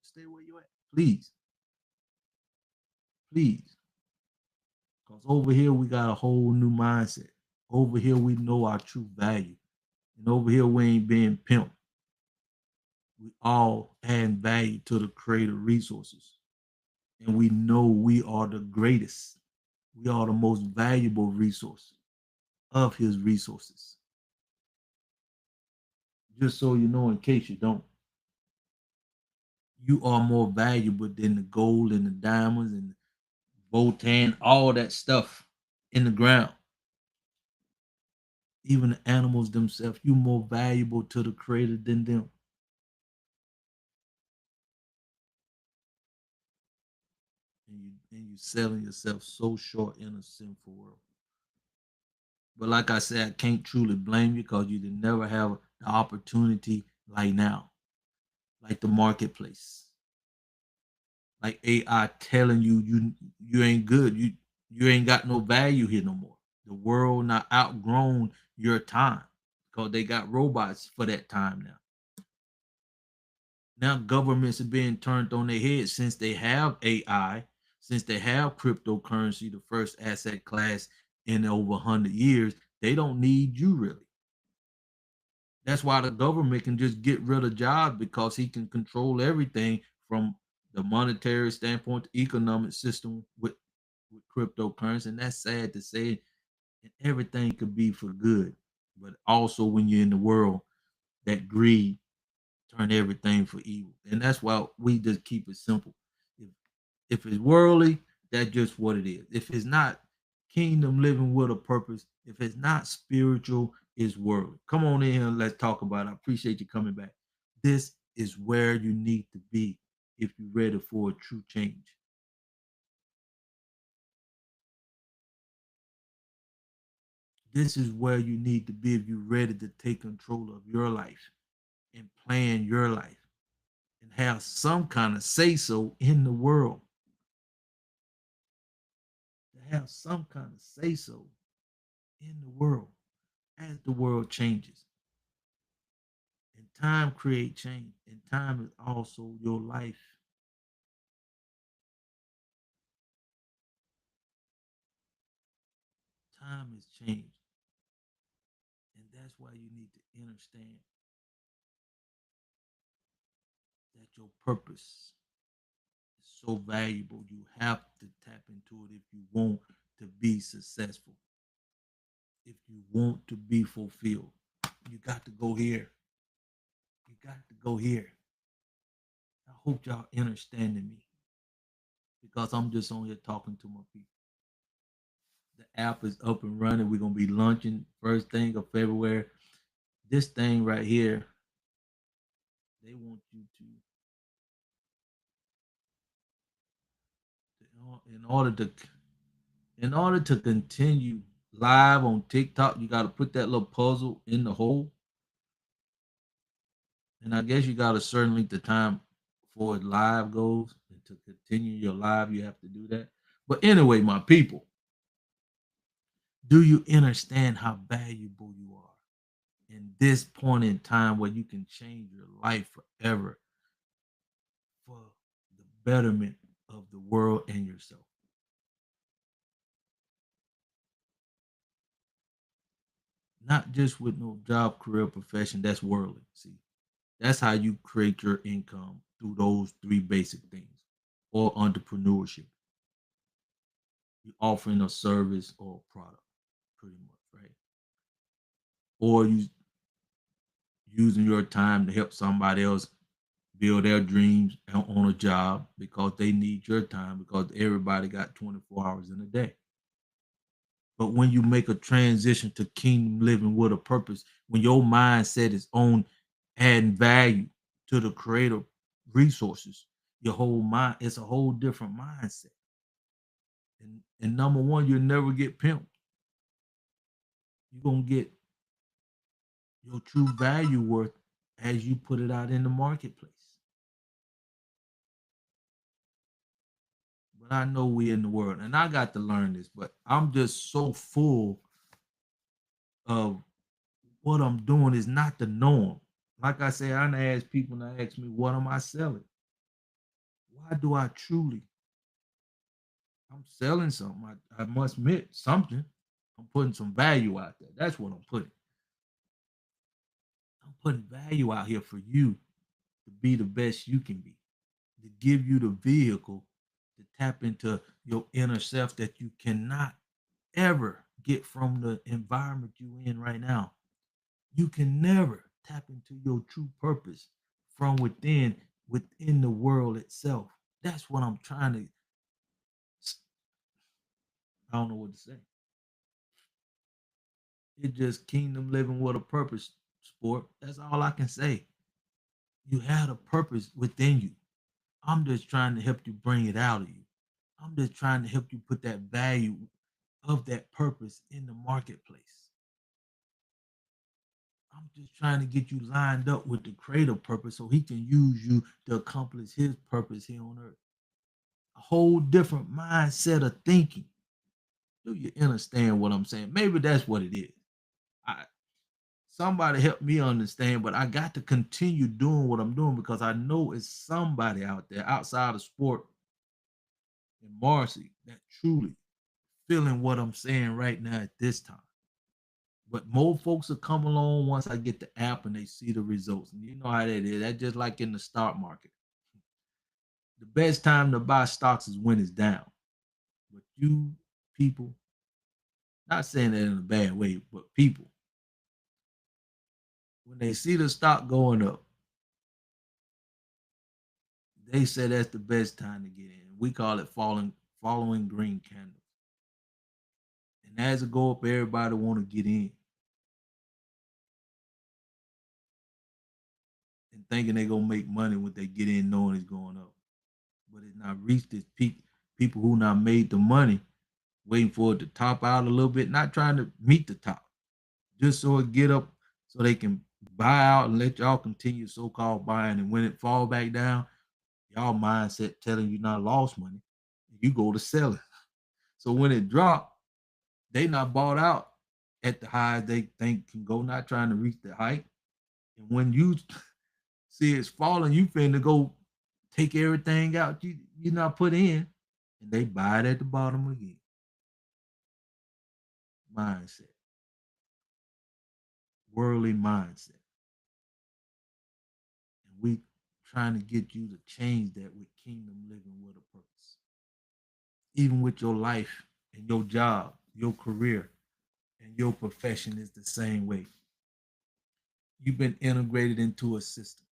stay where you at. Please. Please. Because over here we got a whole new mindset. Over here we know our true value. And over here we ain't being pimped. We all add value to the creative resources. And we know we are the greatest. We are the most valuable resource of his resources. Just so you know, in case you don't, you are more valuable than the gold and the diamonds and the Votan, all that stuff in the ground. Even the animals themselves, you're more valuable to the creator than them. And you selling yourself so short in a sinful world. But like I said, I can't truly blame you because you did never have the opportunity like now, like the marketplace, like AI telling you ain't good, you ain't got no value here no more. The world not outgrown your time because they got robots for that time now. Now governments are being turned on their head since they have AI. since they have cryptocurrency, the first asset class in over 100 years, they don't need you really. That's why the government can just get rid of jobs because he can control everything from the monetary standpoint, the economic system with cryptocurrency. And that's sad to say. And everything could be for good. But also when you're in the world, that greed turn everything for evil. And that's why we just keep it simple. If if it's worldly, that's just what it is. If it's not kingdom living with a purpose, if it's not spiritual, it's worldly. Come on in here and let's talk about it. I appreciate you coming back. This is where you need to be if you're ready for a true change. This is where you need to be if you're ready to take control of your life and plan your life and have some kind of say so in the world. To have some kind of say so in the world as the world changes. And time create change. And time is also your life. Time has changed. And that's why you need to understand that your purpose is so valuable. You have to tap into it if you want to be successful. If you want to be fulfilled, you got to go here. You got to go here. I hope y'all understanding me because I'm just on here talking to my people. The app is up and running. We're gonna be launching first thing of February. This thing right here, they want you to in order to continue live on TikTok, you got to put that little puzzle in the hole, and I guess you got a certain length of time before it live goes. And to continue your live, you have to do that. But anyway, my people, do you understand how valuable you are in this point in time where you can change your life forever for the betterment of the world and yourself? Not just with no job, career, profession. That's worldly. See, that's how you create your income through those three basic things or entrepreneurship. You're offering a service or a product, pretty much, right? Or you using your time to help somebody else build their dreams on a job because they need your time because everybody got 24 hours in a day. But when you make a transition to kingdom living with a purpose, when your mindset is on adding value to the creative resources, your whole mind, it's a whole different mindset. And number one, you'll never get pimped. You're gonna get your true value worth as you put it out in the marketplace. But I know we in the world, and I got to learn this, but I'm just so full of what I'm doing is not the norm. Like I say, I ask people and I ask me, what am I selling? Why do I truly? I'm selling something. I must admit something. I'm putting some value out there. That's what I'm putting. I'm putting value out here for you to be the best you can be, to give you the vehicle to tap into your inner self that you cannot ever get from the environment you in right now. You can never tap into your true purpose from within the world itself. That's what I'm trying to. I don't know what to say. It's just kingdom living with a purpose, sport. That's all I can say. You had a purpose within you. I'm just trying to help you bring it out of you. I'm just trying to help you put that value of that purpose in the marketplace. I'm just trying to get you lined up with the creative purpose so he can use you to accomplish his purpose here on earth. A whole different mindset of thinking. Do you understand what I'm saying? Maybe that's what it is. I Somebody help me understand, but I got to continue doing what I'm doing because I know it's somebody out there outside of sport and Marcy that truly feeling what I'm saying right now at this time. But more folks will come along once I get the app and they see the results. And you know how that is. That's just like in the stock market. The best time to buy stocks is when it's down. But you people, not saying that in a bad way, but people, when they see the stock going up, they say that's the best time to get in. We call it following green candles. And as it go up, everybody want to get in and thinking they gonna make money when they get in, knowing it's going up. But it's not reached its peak. People who not made the money, waiting for it to top out a little bit, not trying to meet the top, just so it get up, so they can buy out and let y'all continue so-called buying. And when it fall back down, y'all mindset telling you not lost money, you go to sell it. So when it drop, they not bought out at the highs they think can go, not trying to reach the height. And when you see it's falling, you finna go take everything out you not put in, and they buy it at the bottom again. Mindset, worldly mindset. And we trying to get you to change that with kingdom living with a purpose. Even with your life and your job, your career, and your profession is the same way. You've been integrated into a system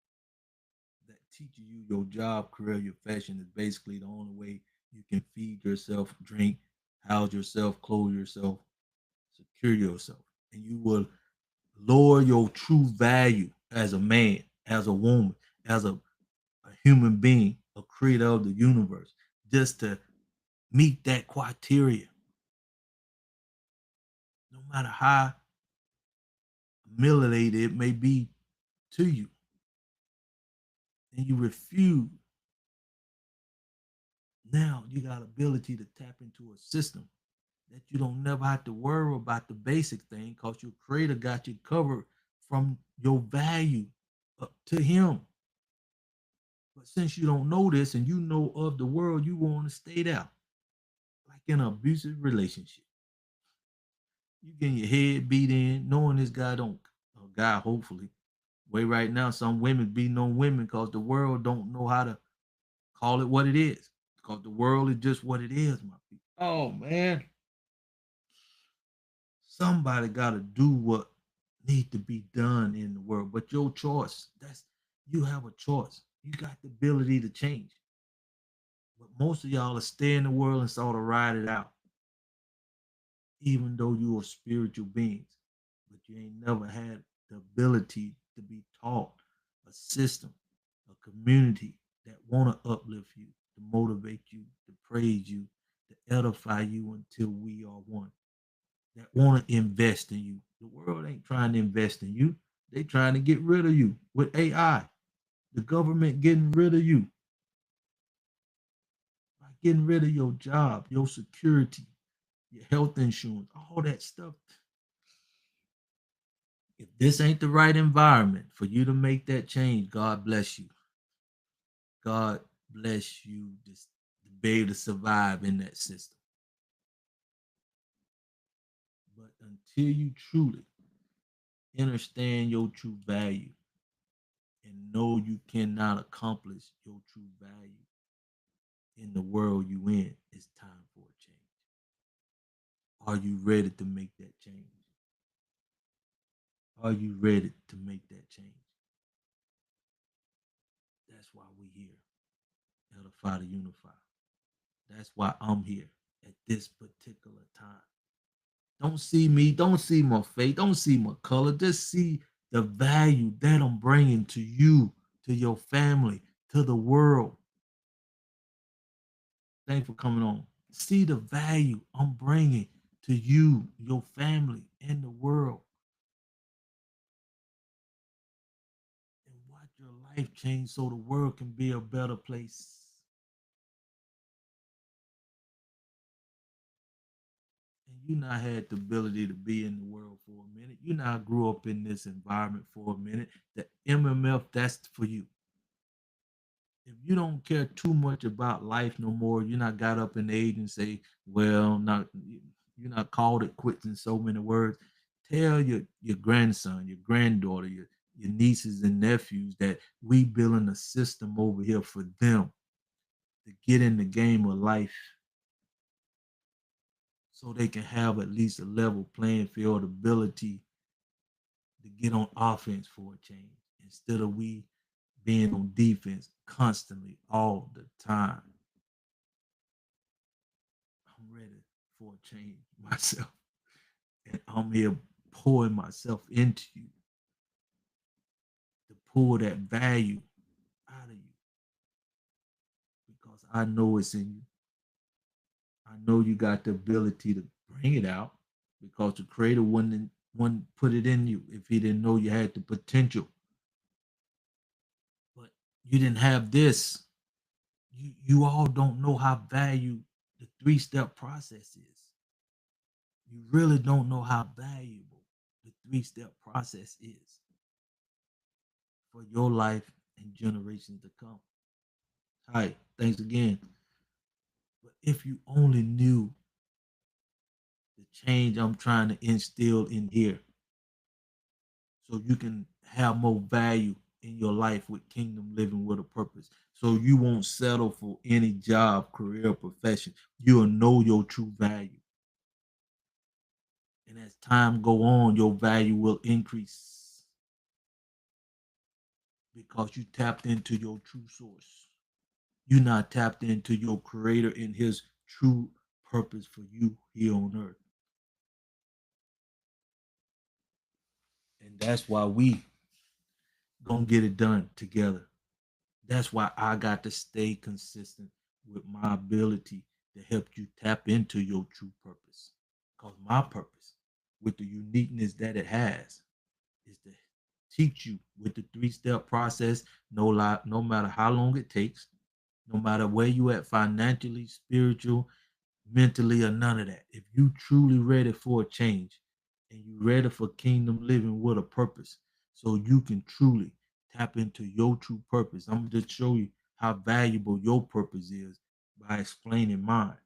that teaches you your job, career, your fashion is basically the only way you can feed yourself, drink, house yourself, clothe yourself, secure yourself. And you will lower your true value as a man, as a woman, as a human being, a creator of the universe, just to meet that criteria. No matter how humiliated it may be to you, and you refuse. Now you got ability to tap into a system that you don't never have to worry about the basic thing, because your creator got you covered from your value up to him. But since you don't know this and you know of the world, you want to stay there. Like in an abusive relationship. You getting your head beat in, knowing this guy don't, a guy hopefully. Way right now, some women beating on women because the world don't know how to call it what it is. Because the world is just what it is, my people. Oh man. Somebody gotta do what need to be done in the world. But your choice, that's, you have a choice. You got the ability to change. But most of y'all are stay in the world and sort of ride it out, even though you are spiritual beings. But you ain't never had the ability to be taught a system, a community that want to uplift you, to motivate you, to praise you, to edify you until we are one. That want to invest in you. The world ain't trying to invest in you. They trying to get rid of you with AI. The government getting rid of you by getting rid of your job, your security, your health insurance, all that stuff. If this ain't the right environment for you to make that change, God bless you. God bless you just to be able to survive in that system. But until you truly understand your true value and know you cannot accomplish your true value in the world you in, it's time for a change. Are you ready to make that change? Are you ready to make that change? That's why we here. Edify to unify. That's why I'm here at this particular time. Don't see me, don't see my face, don't see my color. Just see the value that I'm bringing to you, to your family, to the world. Thanks for coming on. See the value I'm bringing to you, your family, and the world. And watch your life change so the world can be a better place. And you not had the ability to be in the world for a minute. You not grew up in this environment for a minute. The MMF, that's for you. If you don't care too much about life no more, you're not got up in age and say, well, not you're not called it quits in so many words. Tell your grandson, your granddaughter, your nieces and nephews that we building a system over here for them to get in the game of life so they can have at least a level playing field ability to get on offense for a change instead of we being on defense constantly all the time. I'm ready for a change myself. And I'm here pouring myself into you to pull that value out of you because I know it's in you. I know you got the ability to bring it out because the creator wouldn't put it in you if he didn't know you had the potential. But you didn't have this. You all don't know how value the three-step process is. You really don't know how valuable the three-step process is for your life and generations to come. All right, thanks again. But if you only knew the change I'm trying to instill in here, so you can have more value in your life with kingdom living with a purpose. So you won't settle for any job, career, or profession. You'll know your true value. And as time go on, your value will increase because you tapped into your true source. You're not tapped into your creator and his true purpose for you here on earth. And that's why we gonna get it done together. That's why I got to stay consistent with my ability to help you tap into your true purpose. Because my purpose, with the uniqueness that it has, is to teach you with the three-step process, no matter how long it takes, no matter where you at financially, spiritual, mentally, or none of that. If you truly ready for a change and you ready for kingdom living with a purpose, so you can truly tap into your true purpose. I'm gonna just show you how valuable your purpose is by explaining mine,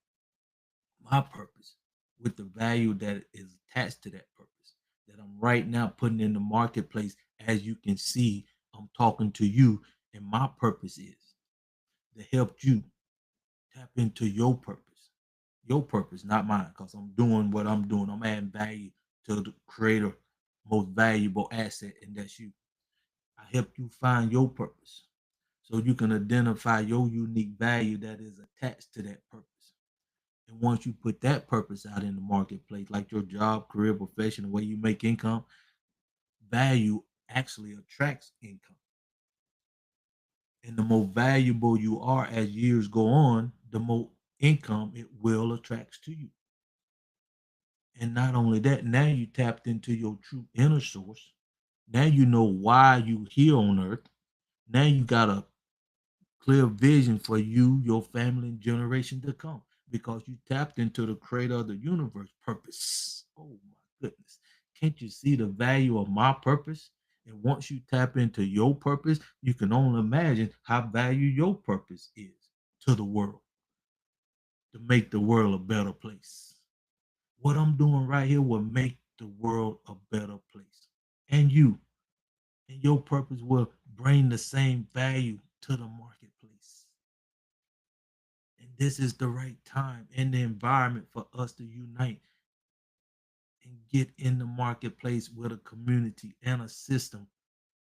my purpose, with the value that is attached to that purpose that I'm right now putting in the marketplace. As you can see, I'm talking to you, and my purpose is to help you tap into your purpose. Your purpose, not mine, because I'm doing what I'm doing. I'm adding value to the creator, most valuable asset, and that's you. I help you find your purpose so you can identify your unique value that is attached to that purpose. And once you put that purpose out in the marketplace, like your job, career, profession, the way you make income, value actually attracts income. And the more valuable you are as years go on, the more income it will attract to you. And not only that, now you tapped into your true inner source. Now you know why you here on earth. Now you got a clear vision for you, your family, and generation to come because you tapped into the creator of the universe purpose. Oh my goodness. Can't you see the value of my purpose? And once you tap into your purpose, you can only imagine how value your purpose is to the world to make the world a better place. What I'm doing right here will make the world a better place. And you and your purpose will bring the same value to the marketplace. And this is the right time and the environment for us to unite and get in the marketplace with a community and a system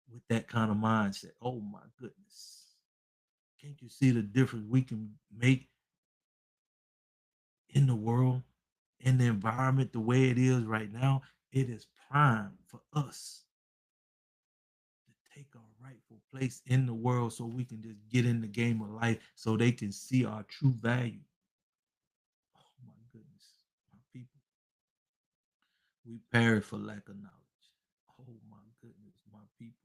with that kind of mindset. Oh my goodness. Can't you see the difference we can make in the world, in the environment the way it is right now? It is prime for us to take our rightful place in the world so we can just get in the game of life so they can see our true value. Oh my goodness, my people, we perish for lack of knowledge. Oh my goodness, my people.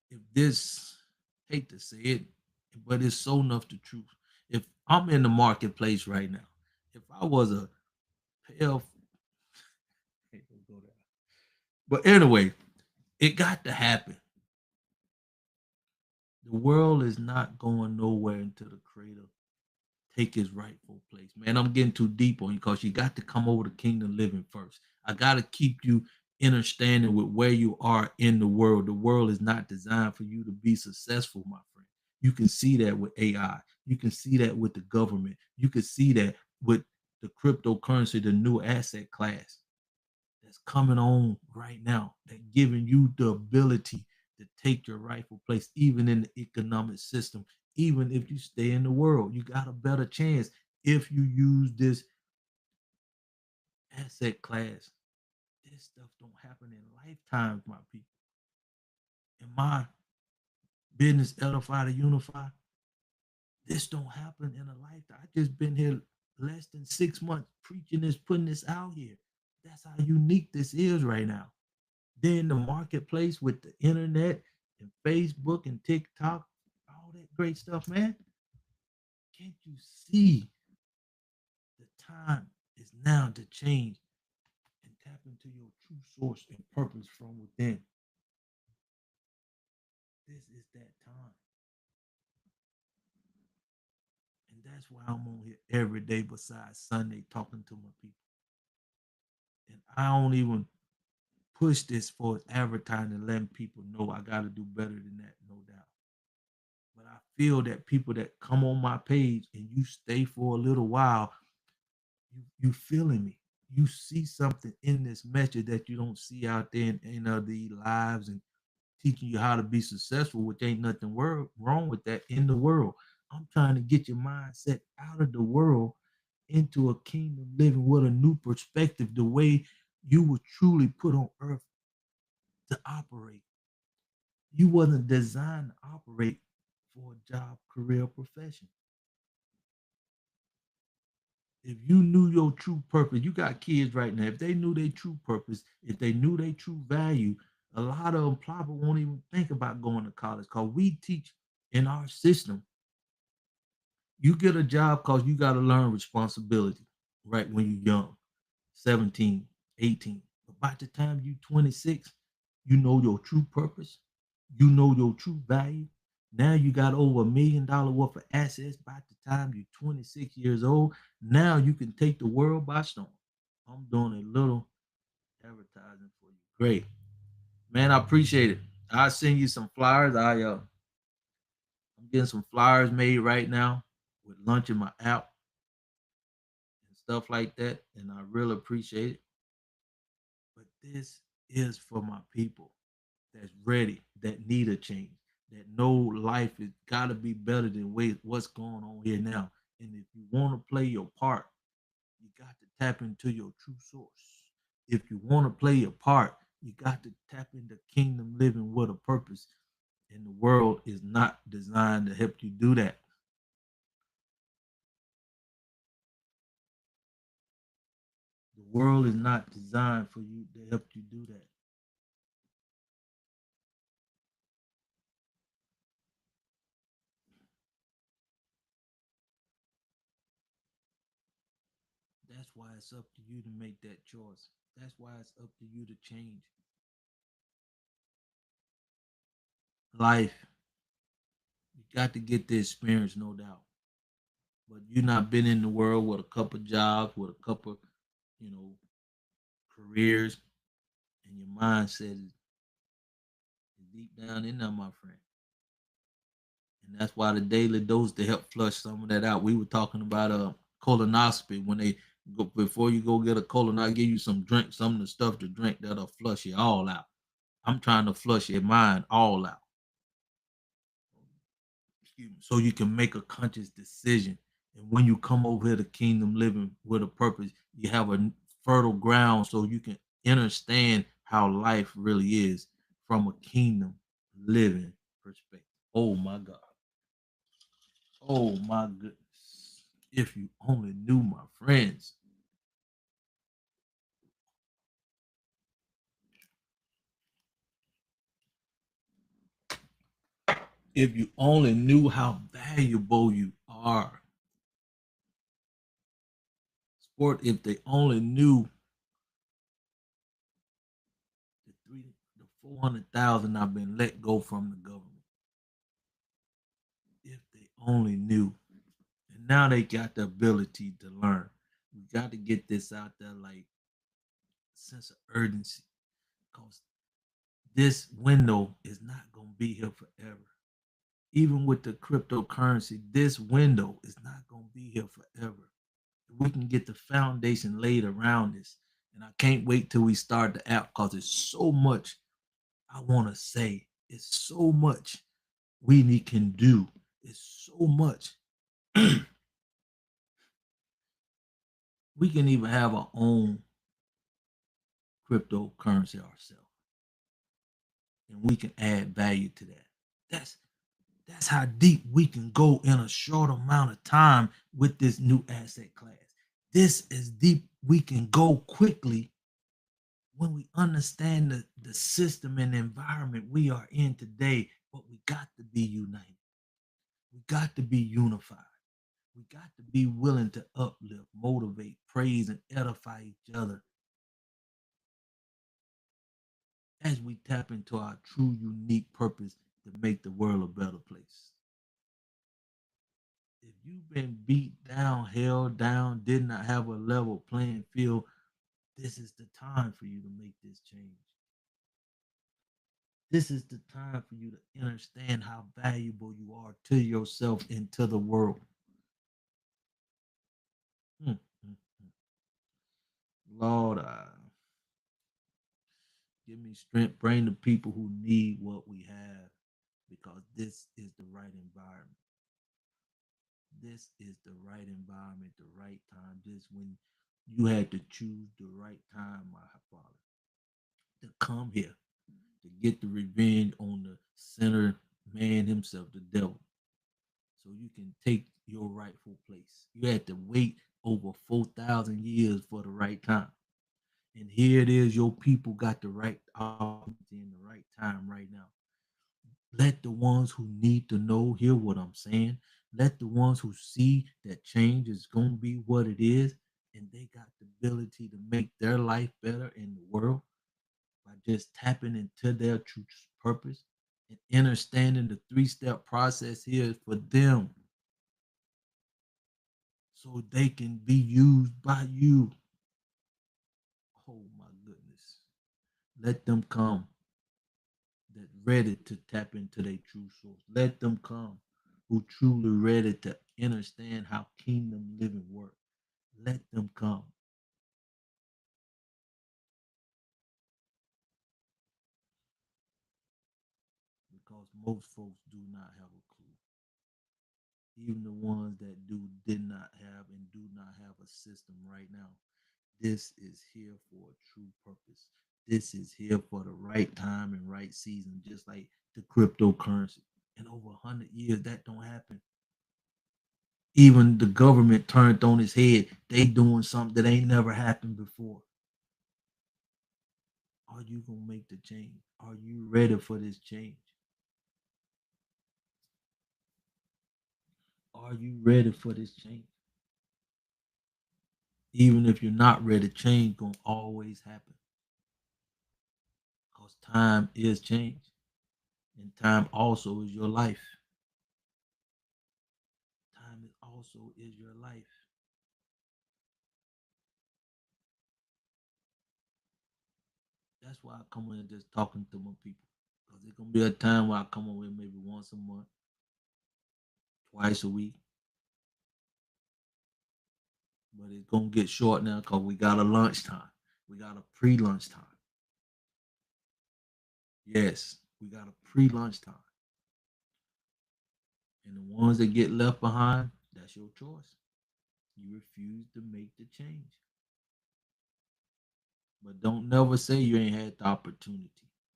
If this, hate to say it, but it's so enough the truth. If I'm in the marketplace right now, if I was a pale, but anyway, it got to happen The world is not going nowhere until the creator take his rightful place. Man, I'm getting too deep on you because you got to come over to kingdom living first. I got to keep you understanding with where you are in the world. The world is not designed for you to be successful, my friend. You can see that with AI. You can see that with the government. You can see that with the cryptocurrency, the new asset class that's coming on right now, that giving you the ability to take your rightful place, even in the economic system. Even if you stay in the world, you got a better chance if you use this asset class. This stuff don't happen in lifetimes, my people. In my business, Edify to Unify, this don't happen in a lifetime. I just been here less than 6 months preaching this, putting this out here. That's how unique this is right now. Then the marketplace with the internet and Facebook and TikTok, all that great stuff, man. Can't you see the time is now to change and tap into your true source and purpose from within? This is that time. And that's why I'm on here every day besides Sunday talking to my people. And I don't even push this for advertising and letting people know I got to do better than that, no doubt. But I feel that people that come on my page and you stay for a little while, you feeling me. You see something in this message that you don't see out there in other lives and teaching you how to be successful, which ain't nothing wrong with that in the world. I'm trying to get your mindset out of the world into a kingdom living with a new perspective, the way you were truly put on earth to operate. You wasn't designed to operate for a job, career, profession. If you knew your true purpose, you got kids right now. If they knew their true purpose, if they knew their true value, a lot of them probably won't even think about going to college because we teach in our system. You get a job because you got to learn responsibility right when you're young, 17, 18. But by the time you're 26, you know your true purpose, you know your true value. Now you got over $1 million worth of assets by the time you're 26 years old. Now you can take the world by storm. I'm doing a little advertising for you. Great. Man, I appreciate it. I'll send you some flyers. I'm getting some flyers made right now with lunch in my app and stuff like that. And I really appreciate it. But this is for my people that's ready, that need a change, that know life has got to be better than what's going on here now. And if you want to play your part, you got to tap into your true source. If you want to play your part, you got to tap into kingdom living with a purpose. And the world is not designed to help you do that. The world is not designed for you to help you do that. That's why it's up to you to make that choice. That's why it's up to you to change. Life, you got to get the experience, no doubt. But you not been in the world with a couple jobs, with a couple, you know, careers, and your mindset is deep down in there, my friend. And that's why the daily dose to help flush some of that out. We were talking about a colonoscopy when they go before you go get a colonoscopy, give you some drink, some of the stuff to drink that'll flush you all out. I'm trying to flush your mind all out. Excuse me, so you can make a conscious decision. And when you come over here to kingdom living with a purpose, you have a fertile ground so you can understand how life really is from a kingdom living perspective. Oh my God. Oh my goodness. If you only knew, my friends. If you only knew how valuable you are. Sport, if they only knew the 400,000 I've been let go from the government. only knew. And now they got the ability to learn. We got to get this out there like sense of urgency. Because this window is not going to be here forever. Even with the cryptocurrency, this window is not going to be here forever. We can get the foundation laid around this. And I can't wait till we start the app because there's so much I want to say. It's so much can do. It's so much. We can even have our own cryptocurrency ourselves, and we can add value to that. That's that's how deep we can go in a short amount of time with this new asset class. This is deep we can go quickly when we understand the system and the environment we are in today. But we got to be united. We got to be unified. We got to be willing to uplift, motivate, praise, and edify each other as we tap into our true, unique purpose to make the world a better place. If you've been beat down, held down, did not have a level playing field, this is the time for you to make this change. This is the time for you to understand how valuable you are to yourself and to the world. Mm, mm, mm. Lord, give me strength. Bring the people who need what we have because this is the right environment. This is the right environment, the right time. This when you had to choose the right time, my father, to come here to get the revenge on the sinner man himself, the devil, so you can take your rightful place. You had to wait over 4,000 years for the right time. And here it is, your people got the right opportunity in the right time right now. Let the ones who need to know hear what I'm saying. Let the ones who see that change is going to be what it is, and they got the ability to make their life better in the world by just tapping into their true purpose and understanding the three-step process here is for them so they can be used by you. Oh my goodness. Let them come that ready to tap into their true source. Let them come who truly ready to understand how kingdom living works. Let them come. Because most folks do not have a clue. Even the ones that did not have and do not have a system right now. This is here for a true purpose. This is here for the right time and right season, just like the cryptocurrency. In over 100 years, that don't happen. Even the government turned on its head. They doing something that ain't never happened before. Are you gonna make the change? Are you ready for this change? Are you ready for this change? Even if you're not ready, change gonna always happen. Because time is change. And time also is your life. Time is also is your life. That's why I come in just talking to my people. Because there's gonna be a time where I come over maybe once a month, twice a week. But it's gonna get short now because we got a lunchtime. We got a pre-lunch time. Yes, we got a pre-lunch time. And the ones that get left behind, that's your choice. You refuse to make the change. But don't never say you ain't had the opportunity.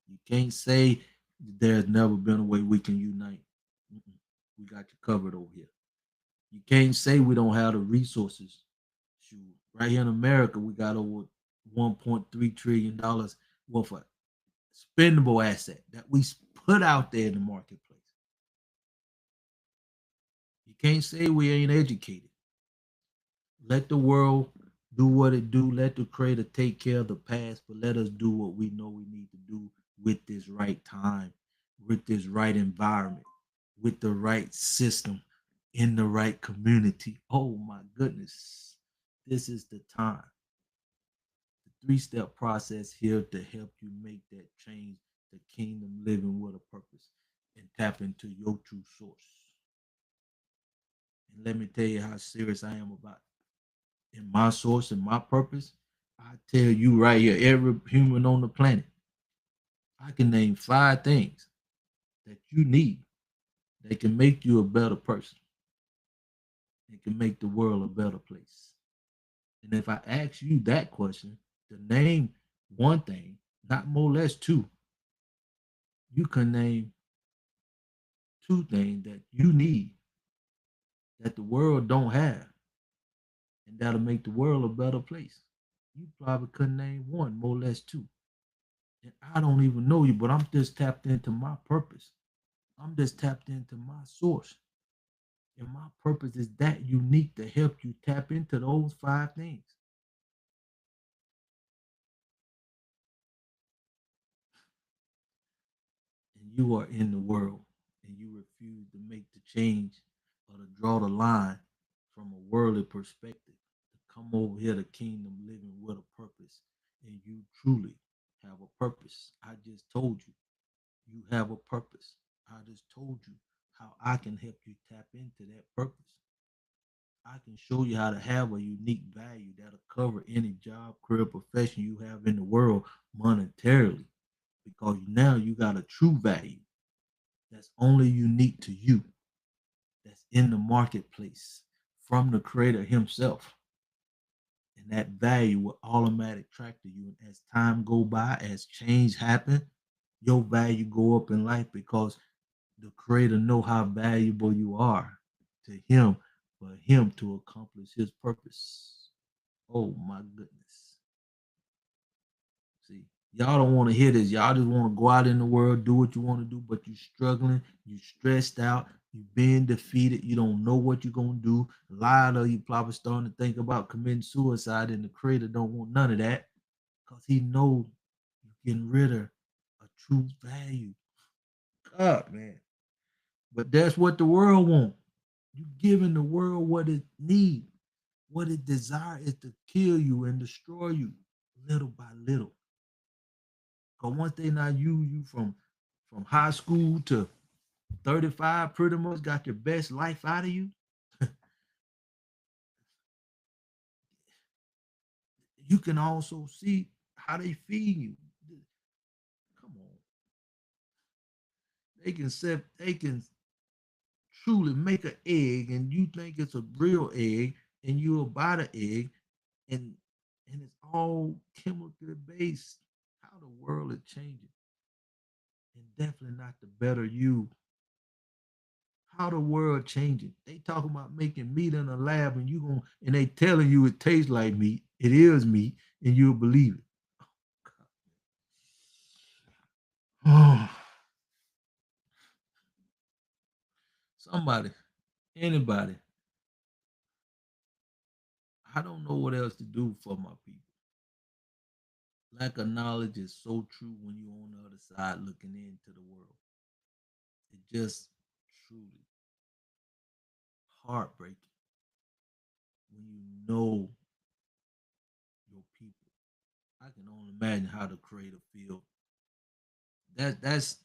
You can't say there's never been a way we can unite. Mm-mm. We got you covered over here. You can't say we don't have the resources. Shoot, right here in America, we got over $1.3 trillion worth of spendable asset that we put out there in the marketplace. You can't say we ain't educated. Let the world do what it do. Let the creator take care of the past, but let us do what we know we need to do with this right time, with this right environment, with the right system. in the right community. Oh my goodness. This is the time. The three-step process here to help you make that change, the kingdom living with a purpose, and tap into your true source. And let me tell you how serious I am about it. In my source and my purpose. I tell you right here, every human on the planet, I can name 5 things that you need that can make you a better person. It can make the world a better place. And if I ask you that question, to name one thing, not more or less two, you can name 2 things that you need that the world don't have, and that'll make the world a better place. You probably couldn't name one, more or less two. And I don't even know you, but I'm just tapped into my purpose. I'm just tapped into my source. And my purpose is that unique to help you tap into those 5 things. And you are in the world and you refuse to make the change or to draw the line from a worldly perspective, to come over here to kingdom living with a purpose. And you truly have a purpose. I just told you, you have a purpose. I just told you how I can help you tap into that purpose. I can show you how to have a unique value that'll cover any job, career, profession you have in the world monetarily. Because now you got a true value that's only unique to you, that's in the marketplace from the creator himself. And that value will automatically attract to you. And as time go by, as change happen, your value go up in life because the creator know how valuable you are to him for him to accomplish his purpose. Oh my goodness. See, y'all don't want to hear this. Y'all just want to go out in the world, do what you want to do, but you struggling, you stressed out, you being defeated, you don't know what you're gonna do. A lot of you probably starting to think about committing suicide, and the creator don't want none of that because he knows you're getting rid of a true value. God, man. But that's what the world want. You giving the world what it need, what it desire is to kill you and destroy you little by little. Cause once they not use you from high school to 35, pretty much got your best life out of you, you can also see how they feed you. Come on. They can truly make an egg and you think it's a real egg and you'll buy the egg and it's all chemically based. How the world is changing. And definitely not the better you. How the world changing. They talking about making meat in a lab and you going and they telling you it tastes like meat. It is meat, and you'll believe it. Oh, somebody, anybody. I don't know what else to do for my people. Lack of knowledge is so true when you're on the other side looking into the world. It just truly heartbreaking when you know your people. I can only imagine how the creator feel. That's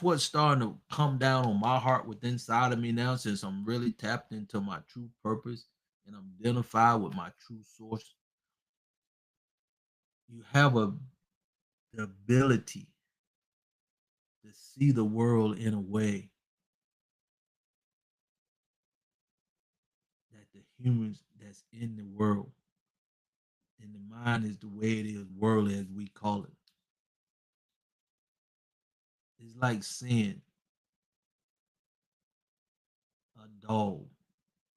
what's starting to come down on my heart within inside of me now, since I'm really tapped into my true purpose and I'm identified with my true source. You have the ability to see the world in a way that the humans that's in the world and the mind is the way it is, world as we call it. It's like seeing a dog,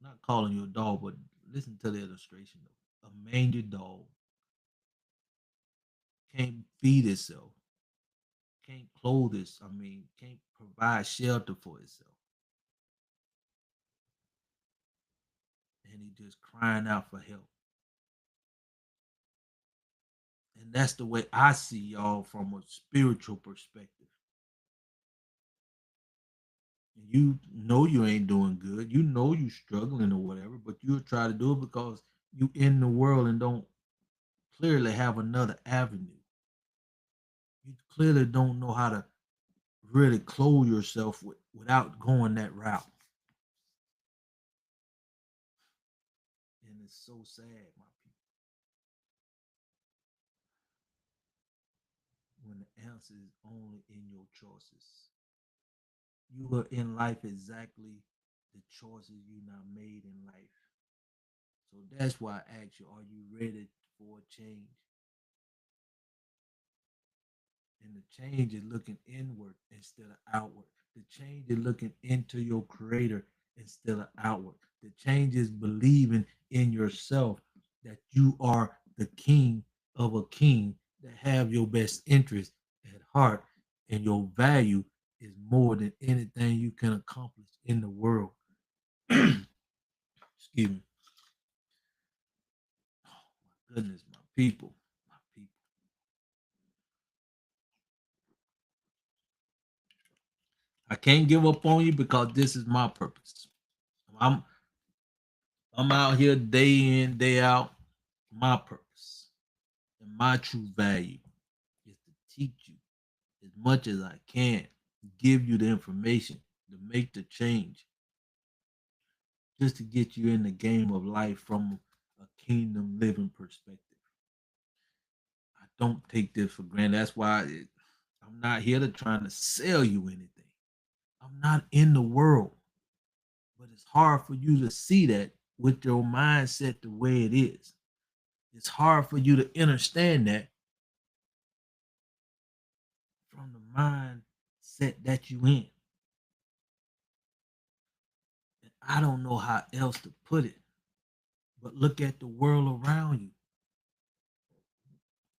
not calling you a dog, but listen to the illustration though. A mangy dog can't feed itself, can't clothe itself, can't provide shelter for itself. And he just crying out for help. And that's the way I see y'all from a spiritual perspective. And you know you ain't doing good. You know you struggling or whatever, but you'll try to do it because you in the world and don't clearly have another avenue. You clearly don't know how to really clothe yourself without going that route. And it's so sad, my people, when the answer is only in your choices. You are in life exactly the choices you now made in life. So that's why I ask you, are you ready for a change? And the change is looking inward instead of outward. The change is looking into your creator instead of outward. The change is believing in yourself that you are the king of a king, that have your best interest at heart, and your value is more than anything you can accomplish in the world. Excuse me. Oh my goodness, my people, my people. I can't give up on you because this is my purpose. I'm I'm out here day in, day out. My purpose and my true value is to teach you as much as I can, give you the information to make the change, just to get you in the game of life from a kingdom living perspective. I don't take this for granted. That's why I'm not here to trying to sell you anything. I'm not in the world, but it's hard for you to see that with your mindset the way it is. It's hard for you to understand that from the mindset that you in. And I don't know how else to put it, but look at the world around you.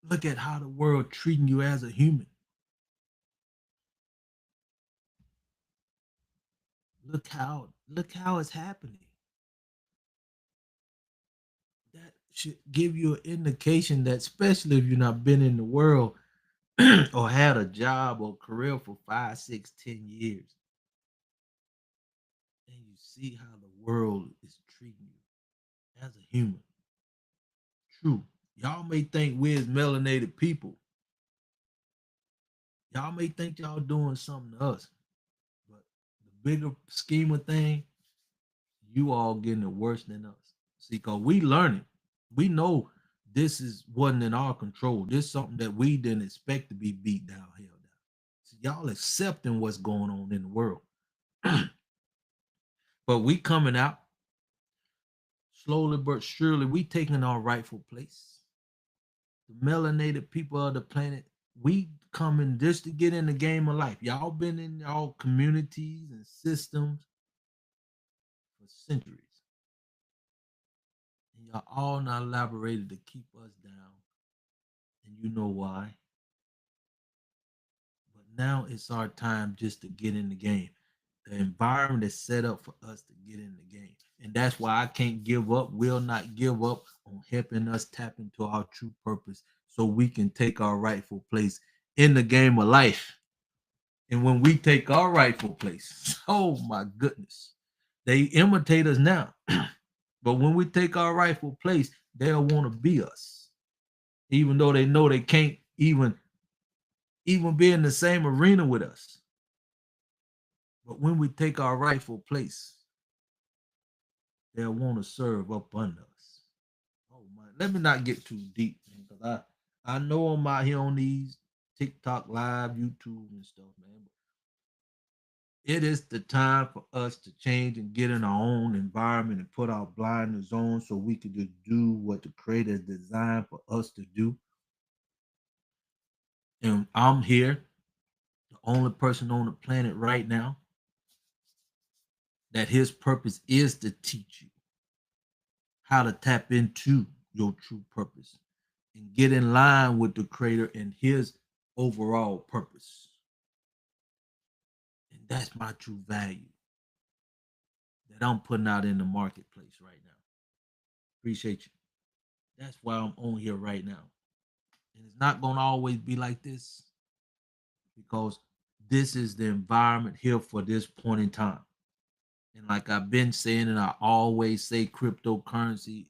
Look at how the world treating you as a human. Look how it's happening. That should give you an indication that, especially if you've not been in the world or had a job or career for 5, 6, 10 years, and you see how the world is treating you as a human. True. Y'all may think we're as melanated people. Y'all may think y'all doing something to us, but the bigger scheme of thing, you all getting it worse than us. See, cause we learning, we know this is wasn't in our control. This is something that we didn't expect to be beat down, held down. So y'all accepting what's going on in the world, but we coming out slowly but surely. We taking our rightful place. The melanated people of the planet, we coming just to get in the game of life. Y'all been in y'all communities and systems for centuries, and y'all all not elaborated to keep us down. And you know why? But now it's our time just to get in the game. The environment is set up for us to get in the game. And that's why I can't give up, will not give up on helping us tap into our true purpose so we can take our rightful place in the game of life. And when we take our rightful place, oh my goodness, they imitate us now. But when we take our rightful place, they'll want to be us, even though they know they can't even be in the same arena with us. But when we take our rightful place, they'll want to serve up under us. Oh my, let me not get too deep, man, because I know I'm out here on these TikTok live, YouTube and stuff, man. It is the time for us to change and get in our own environment and put our blinders on so we can just do what the creator has designed for us to do. And I'm here, the only person on the planet right now that his purpose is to teach you how to tap into your true purpose and get in line with the creator and his overall purpose. And that's my true value that I'm putting out in the marketplace right now. Appreciate you. That's why I'm on here right now. And it's not going to always be like this because This is the environment here for this point in time. And like I've been saying, and I always say, cryptocurrency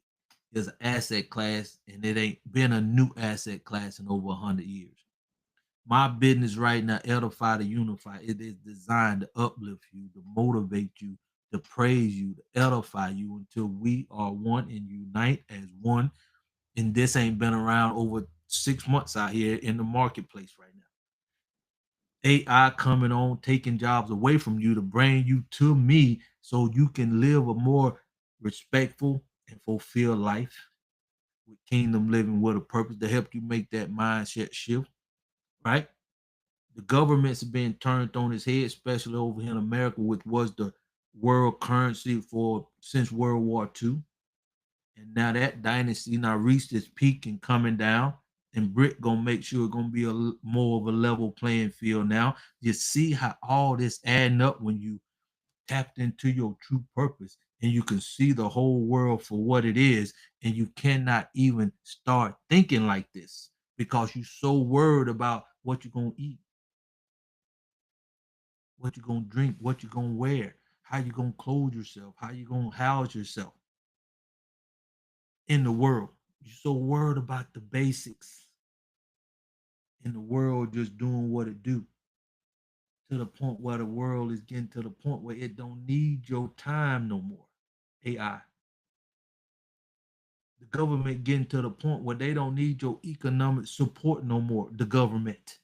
is an asset class, and it ain't been a new asset class in over 100 years. My business right now, Edify to Unify, it is designed to uplift you, to motivate you, to praise you, to edify you until we are one and unite as one. And this ain't been around over 6 months out here in the marketplace right now. AI coming on, taking jobs away from you to bring you to me so you can live a more respectful and fulfilled life with kingdom living with a purpose to help you make that mindset shift, right? The government's been turned on its head, especially over here in America, which was the world currency for since World War II. And now that dynasty now reached its peak and coming down. And Brick gonna make sure it's gonna be more of a level playing field now. You see how all this adding up when you tapped into your true purpose and you can see the whole world for what it is, and you cannot even start thinking like this because you're so worried about what you're gonna eat, what you're gonna drink, what you're gonna wear, how you're gonna clothe yourself, how you're gonna house yourself in the world. You're so worried about the basics in the world just doing what it do, to the point where the world is getting to the point where it don't need your time no more. AI. The government getting to the point where they don't need your economic support no more. The government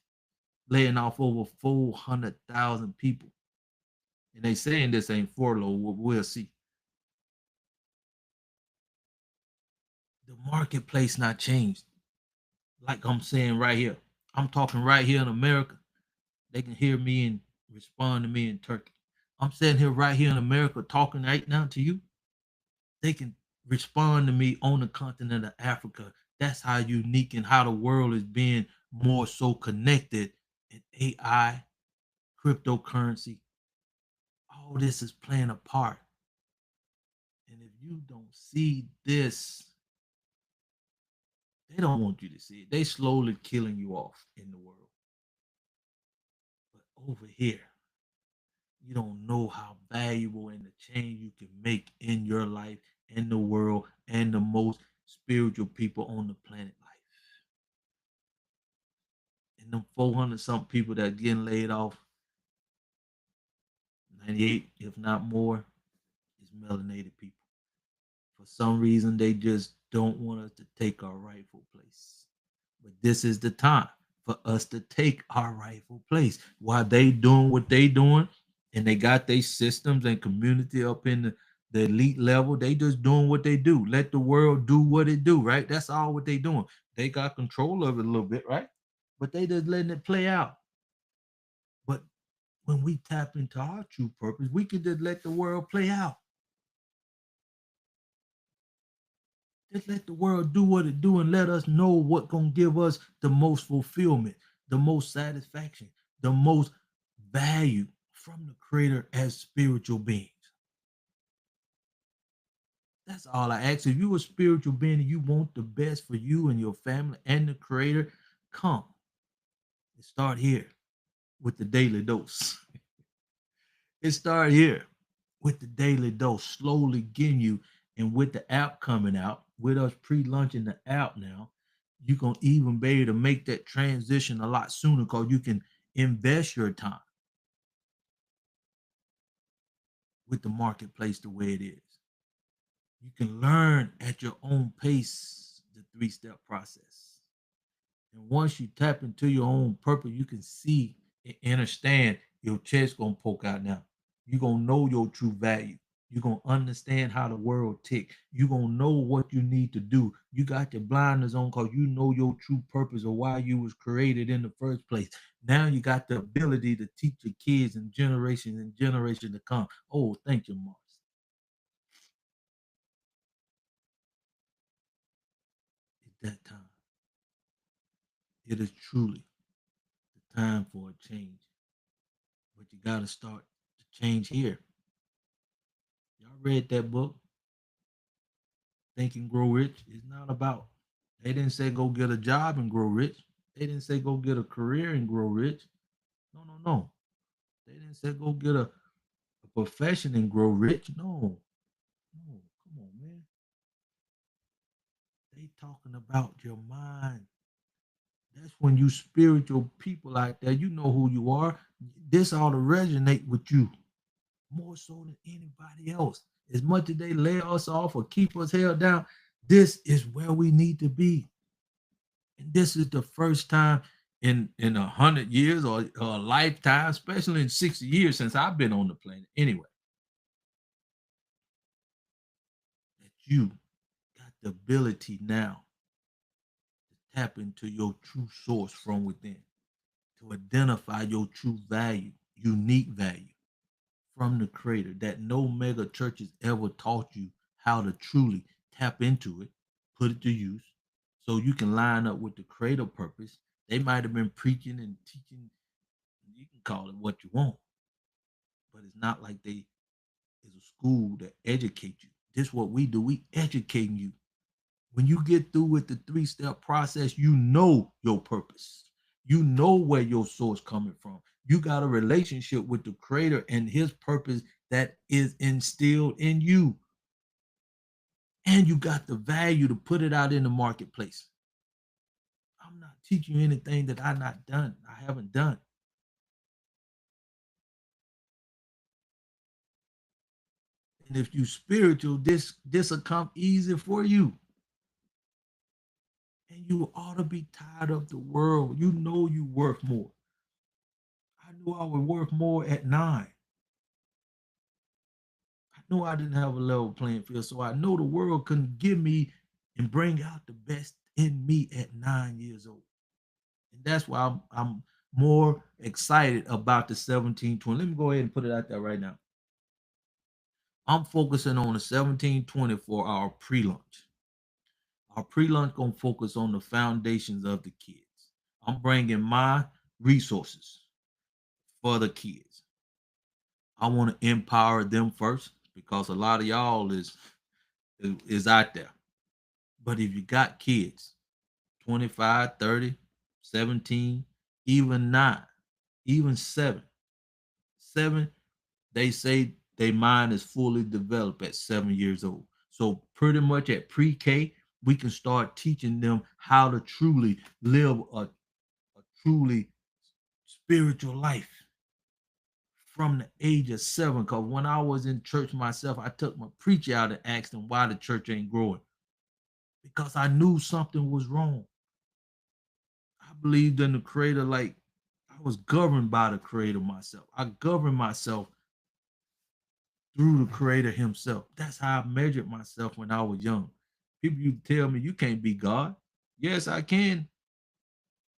laying off over 400,000 people. And they saying this ain't furlough. We'll see. The marketplace not changed. Like I'm saying right here. I'm talking right here in America. They can hear me and respond to me in Turkey. I'm sitting here right here in America talking right now to you. They can respond to me on the continent of Africa. That's how unique and how the world is being more so connected in AI, cryptocurrency. All this is playing a part. And if you don't see this, they don't want you to see it. They slowly killing you off in the world. But over here, you don't know how valuable and the change you can make in your life, in the world, and the most spiritual people on the planet life. And them 400 something people that getting laid off, 98, if not more, is melanated people. For some reason, they just don't want us to take our rightful place. But this is the time for us to take our rightful place. While they doing what they doing, and they got their systems and community up in the elite level, they just doing what they do. Let the world do what it do, right? That's all what they doing. They got control of it a little bit, right? But they just letting it play out. But when we tap into our true purpose, we can just let the world play out. Just let the world do what it do and let us know what gonna give us the most fulfillment, the most satisfaction, the most value from the creator as spiritual beings. That's all I ask. If you a spiritual being and you want the best for you and your family and the creator, come and start here with the daily dose. It start here with the daily dose, slowly getting you. And with the app coming out, with us pre-launching the app now, you can even be able to make that transition a lot sooner because you can invest your time with the marketplace the way it is. You can learn at your own pace the three-step process. And once you tap into your own purpose, you can see and understand your chest gonna poke out now. You're gonna know your true value. You're gonna understand how the world tick. You're gonna know what you need to do. You got your blinders on because you know your true purpose or why you was created in the first place. Now you got the ability to teach your kids and generations to come. Oh, thank you, Mars. At that time, it is truly the time for a change. But you gotta start to change here. Y'all read that book, Think and Grow Rich. It's not about, they didn't say go get a job and grow rich. They didn't say go get a career and grow rich. No, no, no. They didn't say go get a profession and grow rich. No, no, come on, man. They talking about your mind. That's when you spiritual people out there, you know who you are. This ought to resonate with you more so than anybody else. As much as they lay us off or keep us held down, this is where we need to be. And this is the first time in 100 years or a lifetime, especially in 60 years since I've been on the planet. Anyway, that you got the ability now to tap into your true source from within, to identify your true value, unique value from the creator that no mega churches ever taught you how to truly tap into it, put it to use, so you can line up with the creator purpose. They might have been preaching and teaching, you can call it what you want, but it's not like they is a school that educate you. This is what we do. We educating you. When you get through with the three-step process, you know your purpose. You know where your source coming from. You got a relationship with the creator and his purpose that is instilled in you. And you got the value to put it out in the marketplace. I'm not teaching you anything that I haven't done. And if you spiritual, this will come easy for you. And you ought to be tired of the world. You know you worth more. I knew I would worth more at 9. I knew I didn't have a level playing field, so I know the world couldn't give me and bring out the best in me at 9 years old. And that's why I'm more excited about the 1720. Let me go ahead and put it out there right now. I'm focusing on the 1720 for our pre-launch. Our pre-launch gonna focus on the foundations of the kids. I'm bringing my resources for the kids. I want to empower them first because a lot of y'all is out there. But if you got kids, 25, 30, 17, even 9, even 7, 7, they say their mind is fully developed at 7 years old. So pretty much at pre-K, we can start teaching them how to truly live a truly spiritual life from the age of 7. Because when I was in church myself, I took my preacher out and asked him why the church ain't growing. Because I knew something was wrong. I believed in the creator like I was governed by the creator myself. I governed myself through the creator himself. That's how I measured myself when I was young. People you tell me you can't be God. Yes, I can.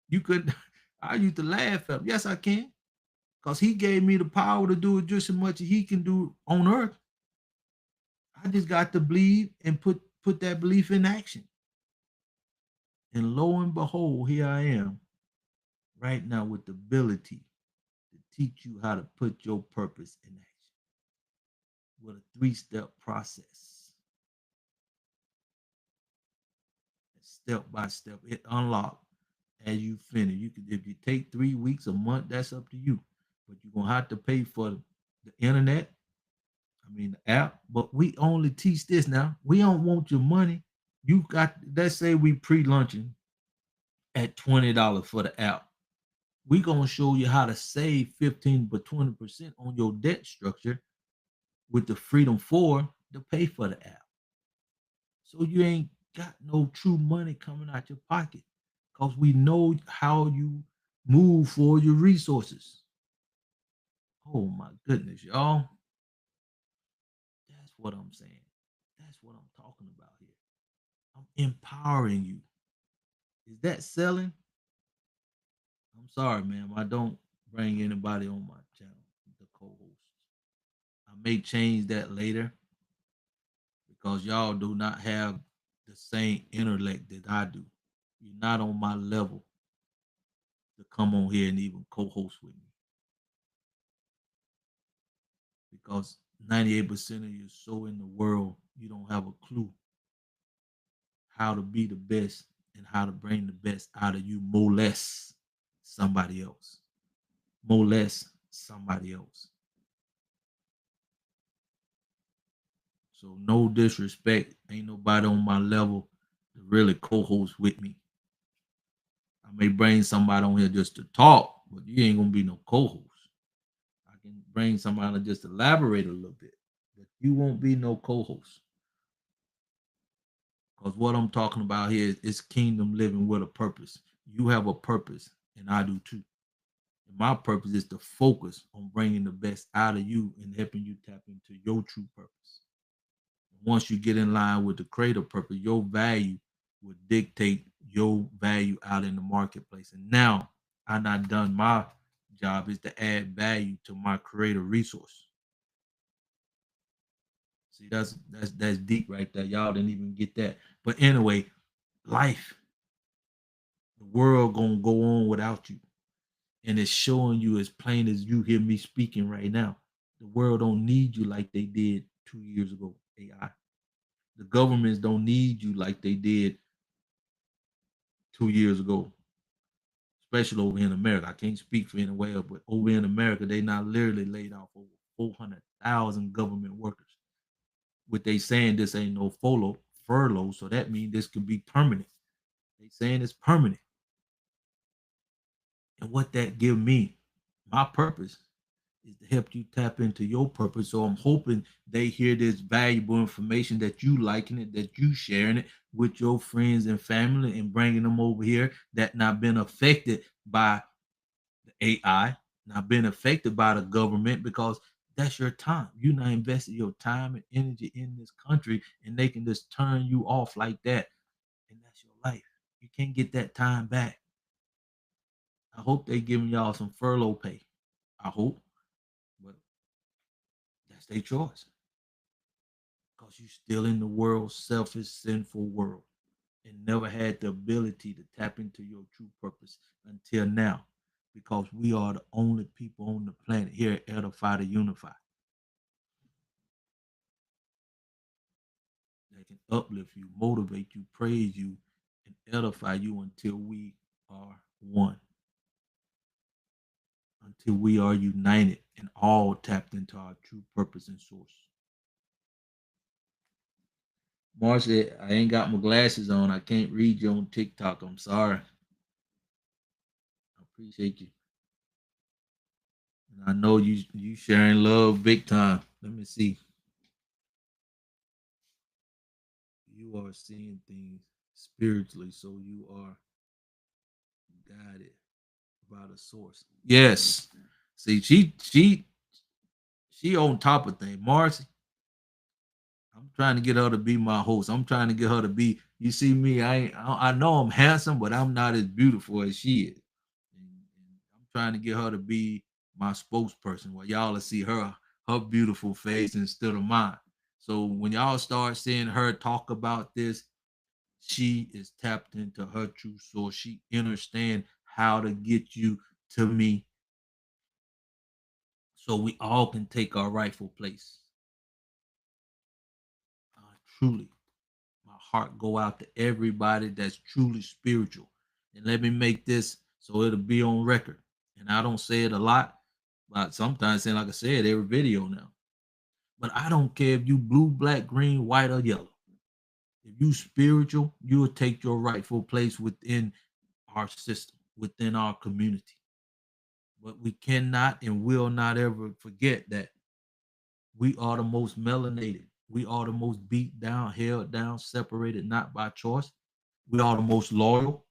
You could I used to laugh at him. Yes, I can. Because he gave me the power to do it just as much as he can do on earth. I just got to believe and put that belief in action. And lo and behold, here I am right now with the ability to teach you how to put your purpose in action with a three-step process. Step by step, it unlocked as you finish. You can if you take 3 weeks, a month, that's up to you. But you're gonna have to pay for the internet. I mean the app. But we only teach this now. We don't want your money. You got let's say we pre-launching at $20 for the app. We gonna show you how to save 15 but 20% on your debt structure with the Freedom 4 to pay for the app. So you ain't got no true money coming out your pocket because we know how you move for your resources. Oh my goodness, y'all. That's what I'm saying. That's what I'm talking about here. I'm empowering you. Is that selling? I'm sorry, ma'am. I don't bring anybody on my channel, the co-host. I may change that later because y'all do not have the same intellect that I do. You're not on my level to come on here and even co-host with me because 98% of you so in the world you don't have a clue how to be the best and how to bring the best out of you, molest somebody else, molest somebody else. So no disrespect, ain't nobody on my level to really co-host with me. I may bring somebody on here just to talk, but you ain't gonna be no co-host. I can bring somebody to just elaborate a little bit, but you won't be no co-host. Because what I'm talking about here is kingdom living with a purpose. You have a purpose, and I do too. And my purpose is to focus on bringing the best out of you and helping you tap into your true purpose. Once you get in line with the creator purpose, your value will dictate your value out in the marketplace. And now I not done. My job is to add value to my creator resource. See, that's deep right there. Y'all didn't even get that. But anyway, life, the world gonna go on without you. And it's showing you as plain as you hear me speaking right now. The world don't need you like they did 2 years ago, AI. The governments don't need you like they did 2 years ago, especially over in America. I can't speak for anywhere else, but over in America, they not literally laid off over 400,000 government workers. What they saying this ain't no furlough, so that means this could be permanent. They saying it's permanent. And what that give me, my purpose is to help you tap into your purpose. So I'm hoping they hear this valuable information that you liking it, that you sharing it with your friends and family and bringing them over here that not been affected by the AI, not been affected by the government because that's your time. You not invested your time and energy in this country and they can just turn you off like that. And that's your life. You can't get that time back. I hope they giving y'all some furlough pay. I hope, but that's their choice. Because you still in the world's selfish, sinful world and never had the ability to tap into your true purpose until now. Because we are the only people on the planet here at Edify to Unify that can uplift you, motivate you, praise you, and edify you until we are one, until we are united and all tapped into our true purpose and source. Marcia, I ain't got my glasses on. I can't read you on TikTok. I'm sorry. I appreciate you. And I know you sharing love big time. Let me see. You are seeing things spiritually, so you are guided by the source. Yes. See, she on top of things. Marcy, I'm trying to get her to be my host. I'm trying to get her to be. You see me, I know I'm handsome, but I'm not as beautiful as she is. And I'm trying to get her to be my spokesperson. Where y'all will see her beautiful face instead of mine. So when y'all start seeing her talk about this, she is tapped into her true source. She understand how to get you to me so we all can take our rightful place. Truly, my heart go out to everybody that's truly spiritual. And let me make this so it'll be on record. And I don't say it a lot, but sometimes, like I said, every video now. But I don't care if you blue, black, green, white, or yellow. If you spiritual, you will take your rightful place within our system, within our community. But we cannot and will not ever forget that we are the most melanated. We are the most beat down, held down, separated not by choice. We are the most loyal.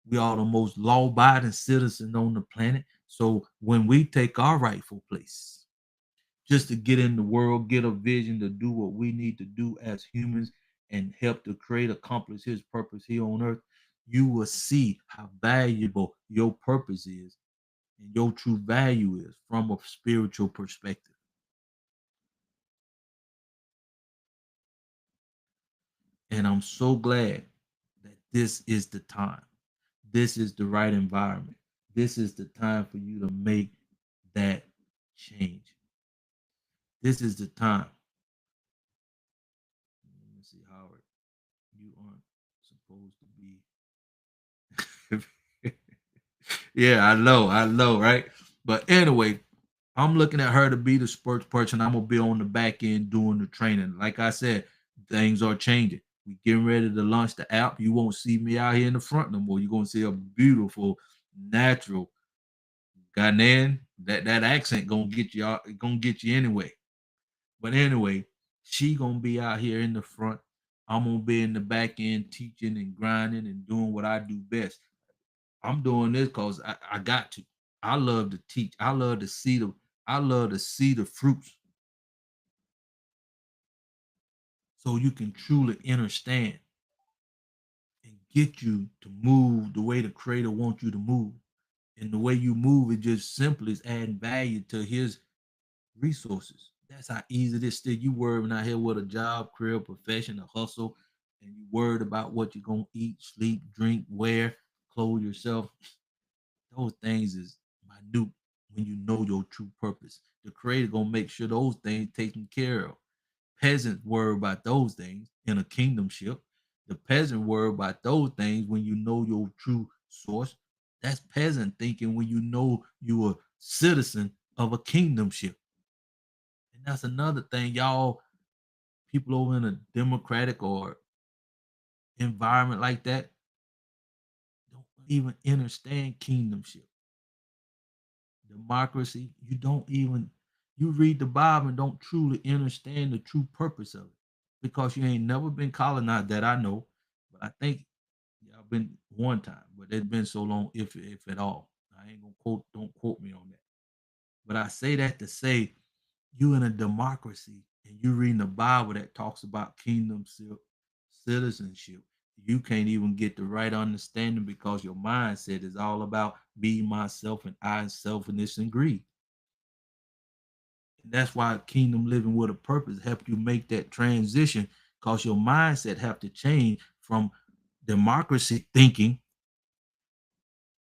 We are the most law abiding citizen on the planet. So when we take our rightful place, just to get in the world, get a vision to do what we need to do as humans and help the creator accomplish his purpose here on earth, you will see how valuable your purpose is and your true value is from a spiritual perspective. And I'm so glad that this is the time. This is the right environment. This is the time for you to make that change. This is the time. Let me see, Howard. You aren't supposed to be. Yeah, I know, right? But anyway, I'm looking at her to be the spokesperson. I'm gonna be on the back end doing the training. Like I said, things are changing. We getting ready to launch the app. You won't see me out here in the front no more. You're gonna see a beautiful, natural Ghanaian. That accent gonna get you out, gonna get you anyway. But anyway, she gonna be out here in the front. I'm gonna be in the back end teaching and grinding and doing what I do best. I'm doing this because I got to. I love to teach. I love to see the fruits so you can truly understand and get you to move the way the creator wants you to move. And the way you move is just simply is adding value to his resources. That's how easy it is. Still, you worrying out here with a job, career, profession, a hustle, and you worried about what you're gonna eat, sleep, drink, wear, clothe yourself. Those things is minute when you know your true purpose. The creator gonna make sure those things taken care of. Peasants worry about those things in a kingdomship. The peasant worry about those things when you know your true source. That's peasant thinking when you know you're a citizen of a kingdomship. And that's another thing, y'all, people over in a democratic or environment like that don't even understand kingdomship. Democracy, you don't even you read the Bible and don't truly understand the true purpose of it because you ain't never been colonized that I know. But I think yeah, I've been one time, but it's been so long, if at all. I ain't gonna quote, don't quote me on that. But I say that to say you in a democracy and you reading the Bible that talks about kingdom citizenship. You can't even get the right understanding because your mindset is all about me, myself, and I, and selfishness and greed. And that's why kingdom living with a purpose help you make that transition because your mindset have to change from democracy thinking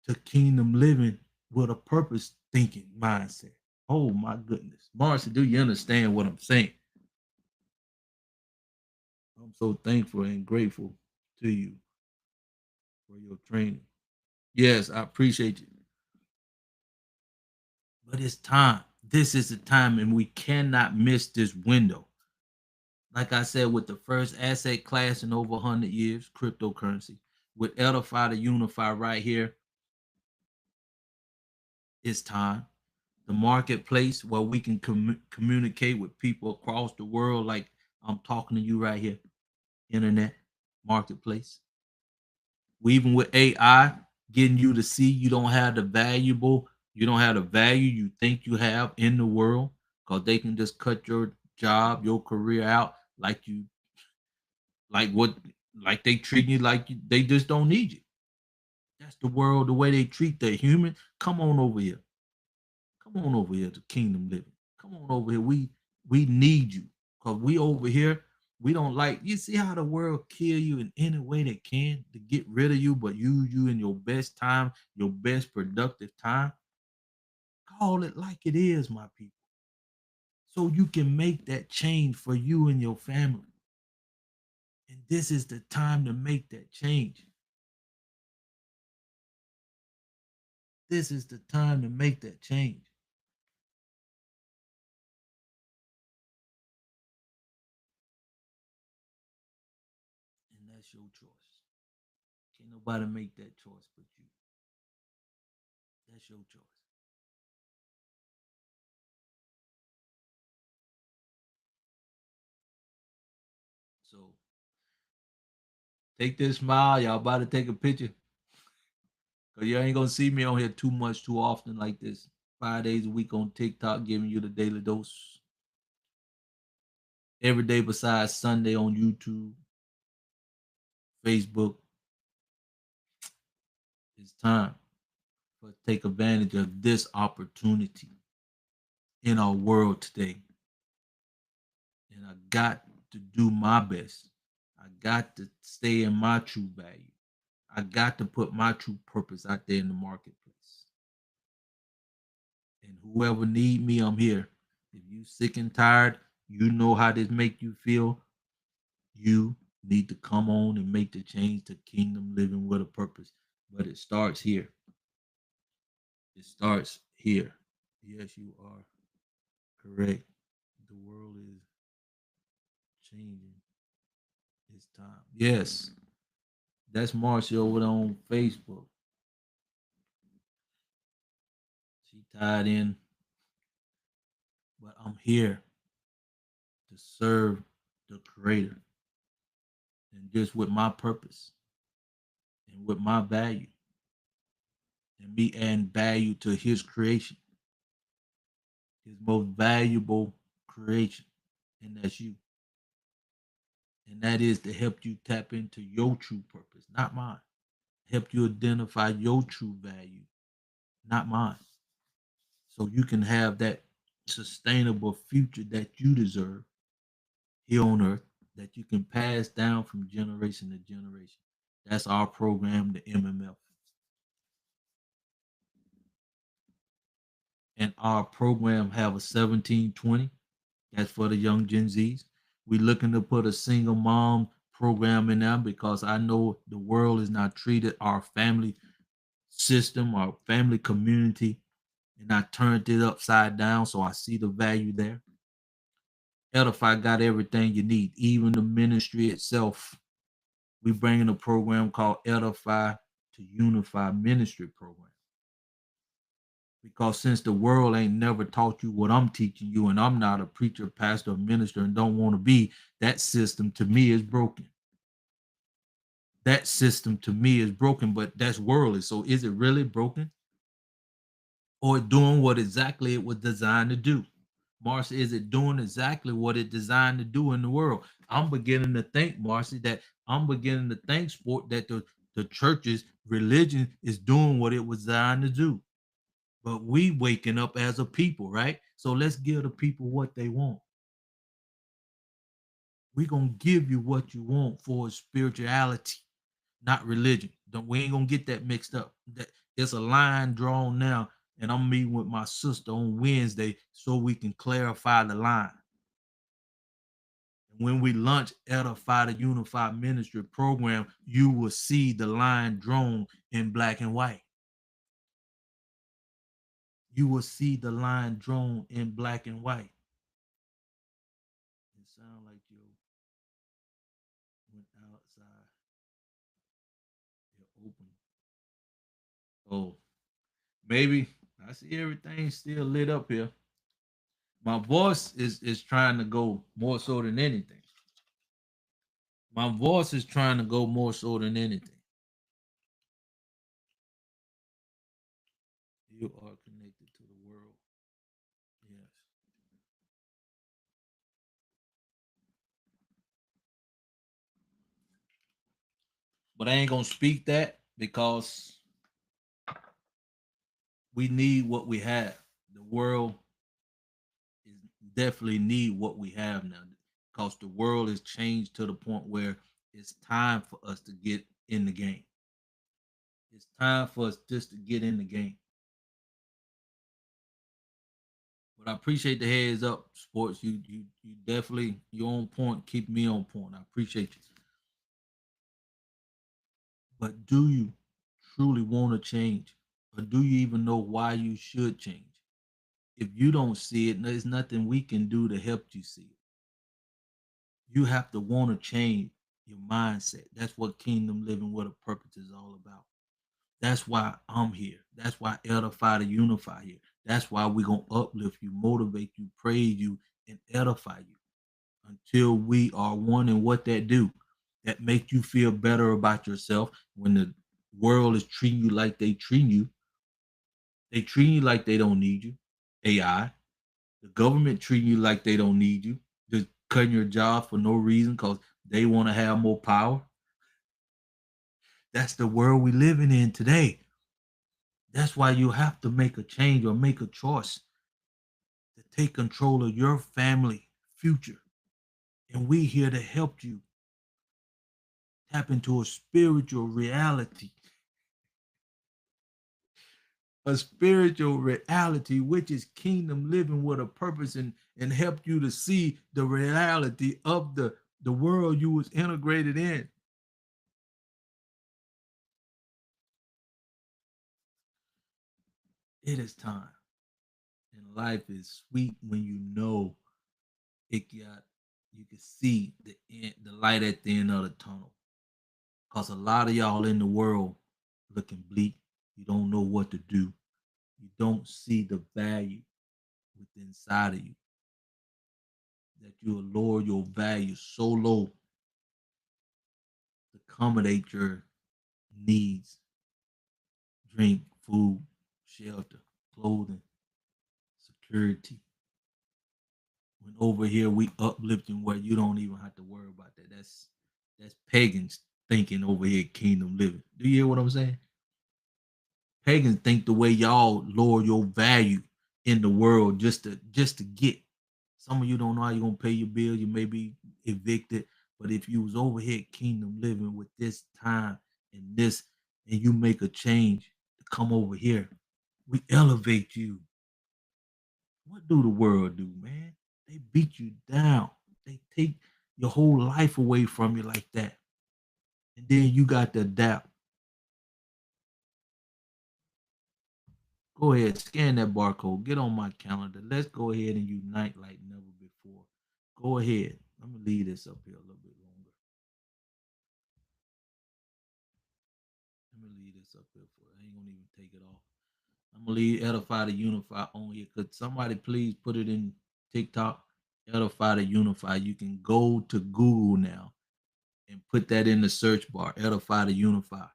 to kingdom living with a purpose thinking mindset. Oh my goodness. Marcy, do you understand what I'm saying? I'm so thankful and grateful to you for your training. Yes, I appreciate you. But it's time. This is the time, and we cannot miss this window. Like I said, with the first asset class in over 100 years, cryptocurrency, with Edify to Unify right here, it's time. The marketplace where we can communicate with people across the world, like I'm talking to you right here, internet marketplace. We even with AI getting you to see you don't have the you don't have the value you think you have in the world because they can just cut your job, your career out like you like what like they treat you like they just don't need you. That's the world, the way they treat the human. Come on over here. Come on over here to Kingdom Living. Come on over here. We need you because we over here. We don't like you see how the world kill you in any way they can to get rid of you, but use you in your best time, your best productive time. Call it like it is, my people. So you can make that change for you and your family. And this is the time to make that change. This is the time to make that change. And that's your choice. Can't nobody make that choice but you. That's your choice. So take this smile. Y'all about to take a picture. Cause you ain't gonna see me on here too much too often like this. 5 days a week on TikTok, giving you the daily dose. Every day besides Sunday on YouTube, Facebook. It's time for take advantage of this opportunity in our world today. And I got to do my best. I got to stay in my true value. I got to put my true purpose out there in the marketplace. And whoever need me, I'm here. If you sick and tired, you know how this make you feel. You need to come on and make the change to kingdom living with a purpose. But it starts here. It starts here. Yes, you are. Correct. The world is changing. It's time. Yes, that's Marcia over there on Facebook. She tied in, but I'm here to serve the Creator and just with my purpose and with my value and me adding value to His creation, His most valuable creation, and that's you. And that is to help you tap into your true purpose, not mine. Help you identify your true value, not mine. So you can have that sustainable future that you deserve here on earth that you can pass down from generation to generation. That's our program, the MMF. And our program have a 1720. That's for the young Gen Zs. We're looking to put a single mom program in there because I know the world is not treated our family system, our family community, and I turned it upside down. So I see the value there. Edify got everything you need, even the ministry itself. We bring in a program called Edify to Unify Ministry Program. Because since the world ain't never taught you what I'm teaching you, and I'm not a preacher, pastor, or minister, and don't want to be, that system to me is broken. That system to me is broken, but that's worldly. So is it really broken? Or doing what exactly it was designed to do? Marcy, is it doing exactly what it designed to do in the world? I'm beginning to think, Marcy, that I'm beginning to think, sport, that the church's religion is doing what it was designed to do. But we waking up as a people, right? So let's give the people what they want. We're gonna give you what you want for spirituality, not religion. Don't We ain't gonna get that mixed up. That it's a line drawn now, and I'm meeting with my sister on Wednesday so we can clarify the line. When we launch Edify the Unified Ministry program, you will see the line drawn in black and white. You will see the line drawn in black and white. It sounds like you went outside. You're open. Oh, maybe I see everything still lit up here. My voice is trying to go more so than anything. My voice is trying to go more so than anything. You are connected to the world. Yes. But I ain't gonna speak that because we need what we have. The world is definitely need what we have now because the world has changed to the point where it's time for us to get in the game. It's time for us just to get in the game. But I appreciate the heads up, sports. You definitely you're on point. Keep me on point. I appreciate you. But do you truly want to change, or do you even know why you should change? If you don't see it, there's nothing we can do to help you see it. You have to want to change your mindset. That's what kingdom living with a purpose is all about. That's why I'm here. That's why Edify to Unify here. That's why we're going to uplift you, motivate you, praise you, and edify you until we are one in what that do. That make you feel better about yourself when the world is treating you like they treat you. They treat you like they don't need you. AI. The government treating you like they don't need you. Just cutting your job for no reason because they want to have more power. That's the world we living in today. That's why you have to make a change or make a choice to take control of your family future. And we here to help you tap into a spiritual reality, which is kingdom living with a purpose, and help you to see the reality of the world you was integrated in. It is time. And life is sweet when you know it got you can see the light at the end of the tunnel. Cause a lot of y'all in the world looking bleak. You don't know what to do. You don't see the value within inside of you. That you will lower your value so low to accommodate your needs, drink, food, shelter, clothing, security. When over here we uplifting where you don't even have to worry about that. That's pagans thinking over here kingdom living. Do you hear what I'm saying? Pagans think the way y'all lower your value in the world just to get. Some of you don't know how you're gonna pay your bill. You may be evicted, but if you was over here at kingdom living with this time and this, and you make a change to come over here, we elevate you. What do the world do, man? They beat you down. They take your whole life away from you like that. And then you got to adapt. Go ahead, scan that barcode. Get on my calendar. Let's go ahead and unite like never before. Go ahead. Let me leave this up here a little bit longer. Let me leave this up here for I ain't gonna even take it off. I'm gonna leave Edify to Unify on here. Could somebody please put it in TikTok? Edify to Unify. You can go to Google now and put that in the search bar, Edify to Unify.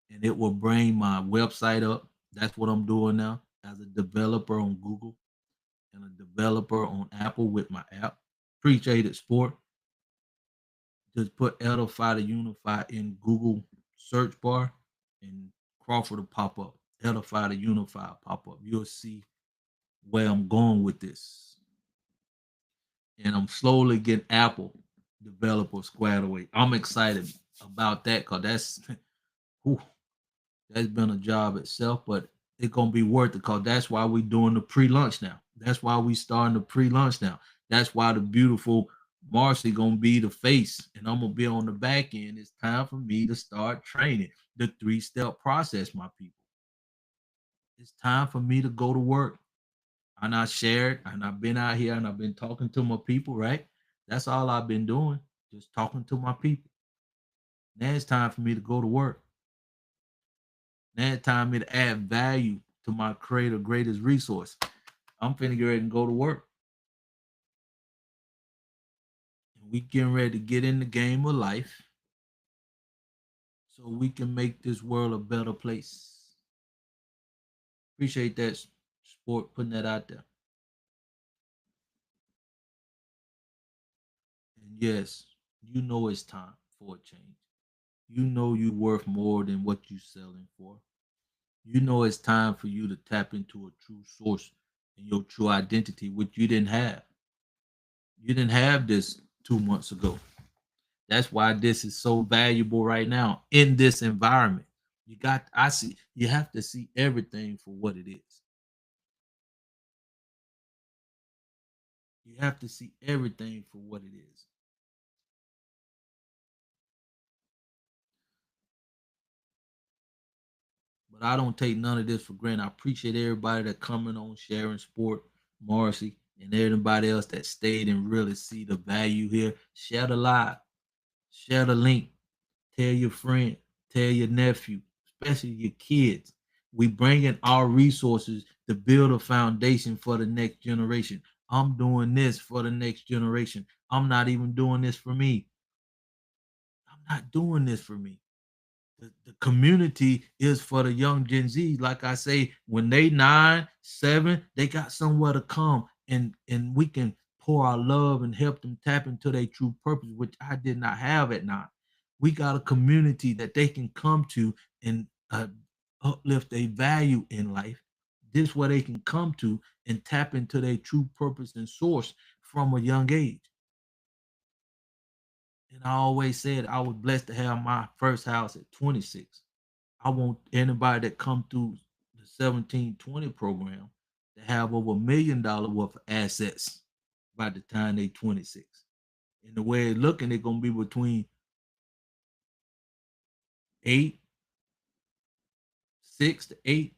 And it will bring my website up. That's what I'm doing now as a developer on Google and a developer on Apple with my app. Appreciate it, sport. Just put Edify to Unify in Google search bar and Crawford will pop up. Edify to Unify pop up. You'll see where I'm going with this. And I'm slowly getting Apple developer squared away. I'm excited about that because whew, that's been a job itself, but it's gonna be worth it because that's why we doing the pre-launch now. That's why we starting the pre-launch now. That's why the beautiful Marcy gonna be the face, and I'm gonna be on the back end. It's time for me to start training the three-step process, my people. It's time for me to go to work. And I shared, and I've been out here and I've been talking to my people, right? That's all I've been doing, just talking to my people. Now it's time for me to go to work. Now it's time for me to add value to my creator greatest resource. I'm finna get ready and go to work. And we getting ready to get in the game of life so we can make this world a better place. Appreciate that sport putting that out there. And yes, you know it's time for a change. You know you worth more than what you selling for. You know it's time for you to tap into a true source and your true identity, which you didn't have. You didn't have this 2 months ago. That's why this is so valuable right now in this environment. You have to see everything for what it is. You have to see everything for what it is. But I don't take none of this for granted. I appreciate everybody that coming on, sharing sport, Marcy, and everybody else that stayed and really see the value here. Share the live, share the link, tell your friend, tell your nephew, especially your kids. We bring in our resources to build a foundation for the next generation. I'm doing this for the next generation. I'm not even doing this for me. I'm not doing this for me. The community is for the young Gen Z. Like I say, when they 9, 7, they got somewhere to come and we can pour our love and help them tap into their true purpose, which I did not have at 9. We got a community that they can come to and uplift their value in life. This where they can come to and tap into their true purpose and source from a young age. And I always said I was blessed to have my first house at 26. I want anybody that come through the 1720 program to have over $1 million worth of assets by the time they 26. And the way it's looking, it's gonna be between 8, 6 to 8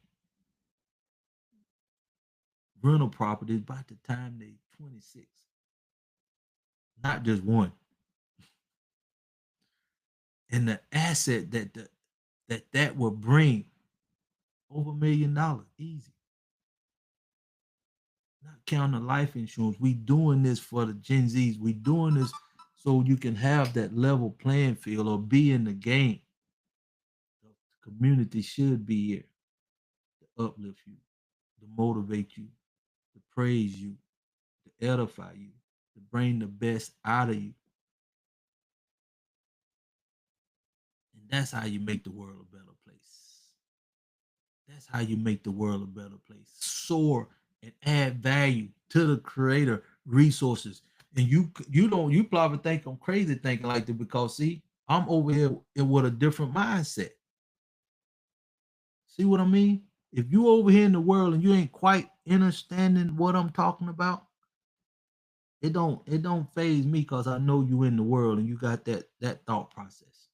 rental properties by the time they 26. Not just one. And the asset that will bring over $1 million easy. Not counting the life insurance. We doing this for the Gen Zs. We doing this so you can have that level playing field or be in the game. The community should be here to uplift you, to motivate you, to praise you, to edify you, to bring the best out of you. And that's how you make the world a better place. That's how you make the world a better place. Soar and add value to the creator resources. And you probably think I'm crazy thinking like that because see, I'm over here with a different mindset. See what I mean? If you over here in the world and you ain't quite understanding what I'm talking about, it don't phase me because I know you in the world and you got that thought process.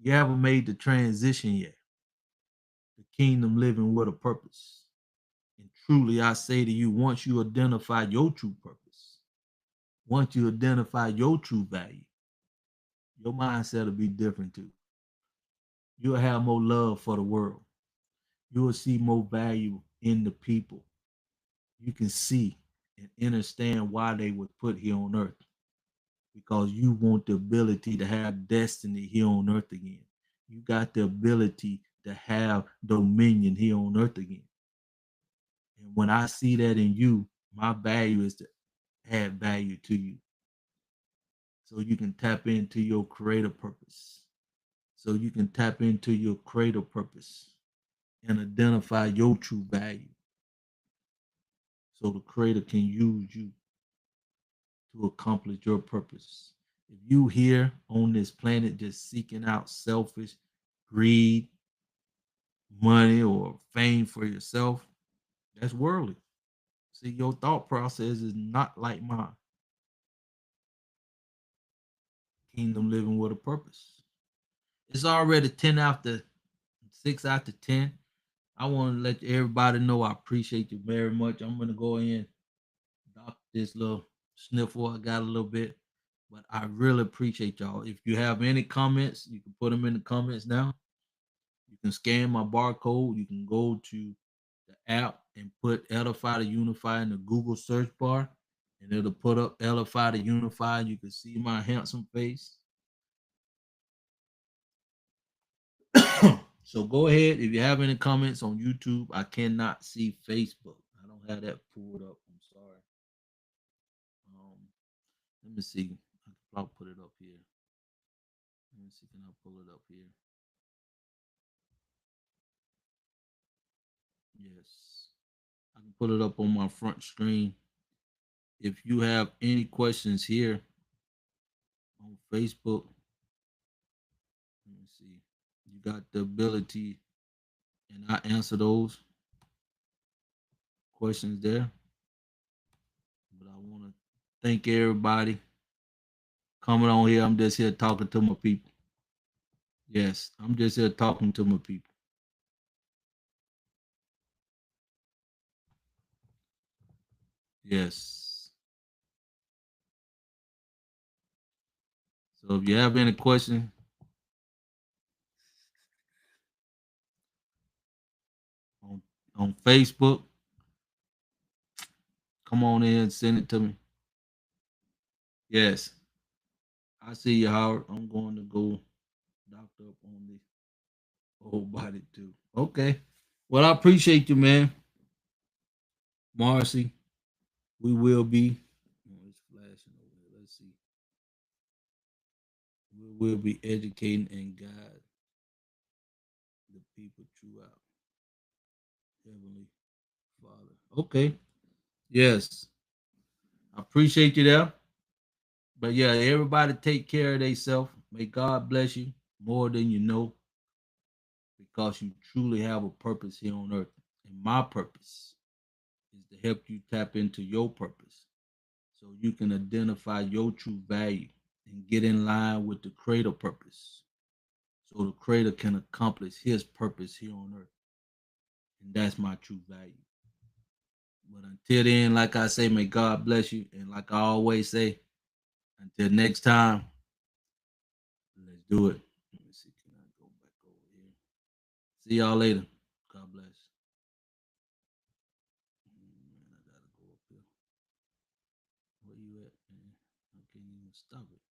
You haven't made the transition yet. The kingdom living with a purpose. And truly, I say to you, once you identify your true purpose, once you identify your true value, your mindset will be different too. You'll have more love for the world. You will see more value in the people. You can see and understand why they were put here on earth because you want the ability to have destiny here on earth again. You got the ability to have dominion here on earth again. And when I see that in you, my value is to add value to you so you can tap into your creative purpose. So you can tap into your creative purpose and identify your true value so the creator can use you to accomplish your purpose. If you here on this planet just seeking out selfish greed, money, or fame for yourself, that's worldly. See, your thought process is not like mine. Kingdom living with a purpose. It's already 10 after 6 after 10. I want to let everybody know I appreciate you very much. I'm gonna go in, dock this little sniffle I got a little bit, but I really appreciate y'all. If you have any comments, you can put them in the comments now. You can scan my barcode. You can go to the app and put Edify to Unify in the Google search bar, and it'll put up Edify to Unify. You can see my handsome face. So go ahead. If you have any comments on YouTube, I cannot see Facebook. I don't have that pulled up. I'm sorry. Um, Let me see. I can probably put it up here. Let me see. Can I pull it up here? Yes. I can put it up on my front screen. If you have any questions here on Facebook, let me see. You got the ability, and I answer those questions there. But I want to thank everybody coming on here. I'm just here talking to my people. Yes, I'm just here talking to my people. Yes. So if you have any questions on Facebook, come on in and send it to me. Yes. I see you, Howard. I'm going to go doctor up on the whole body too. Okay. Well, I appreciate you, man. Marcy, we will be. Oh, it's flashing over here. Let's see. We will be educating and guide the people throughout. Heavenly Father. Okay. Yes. I appreciate you there. But yeah, everybody take care of themselves. May God bless you more than you know because you truly have a purpose here on earth. And my purpose is to help you tap into your purpose so you can identify your true value and get in line with the creator purpose so the creator can accomplish his purpose here on earth. And that's my true value. But until then, like I say, may God bless you. And like I always say, until next time, let's do it. Let me see. Can I go back over here? See y'all later. God bless. Man, I gotta go up here. Where you at, man? I can't even stop it.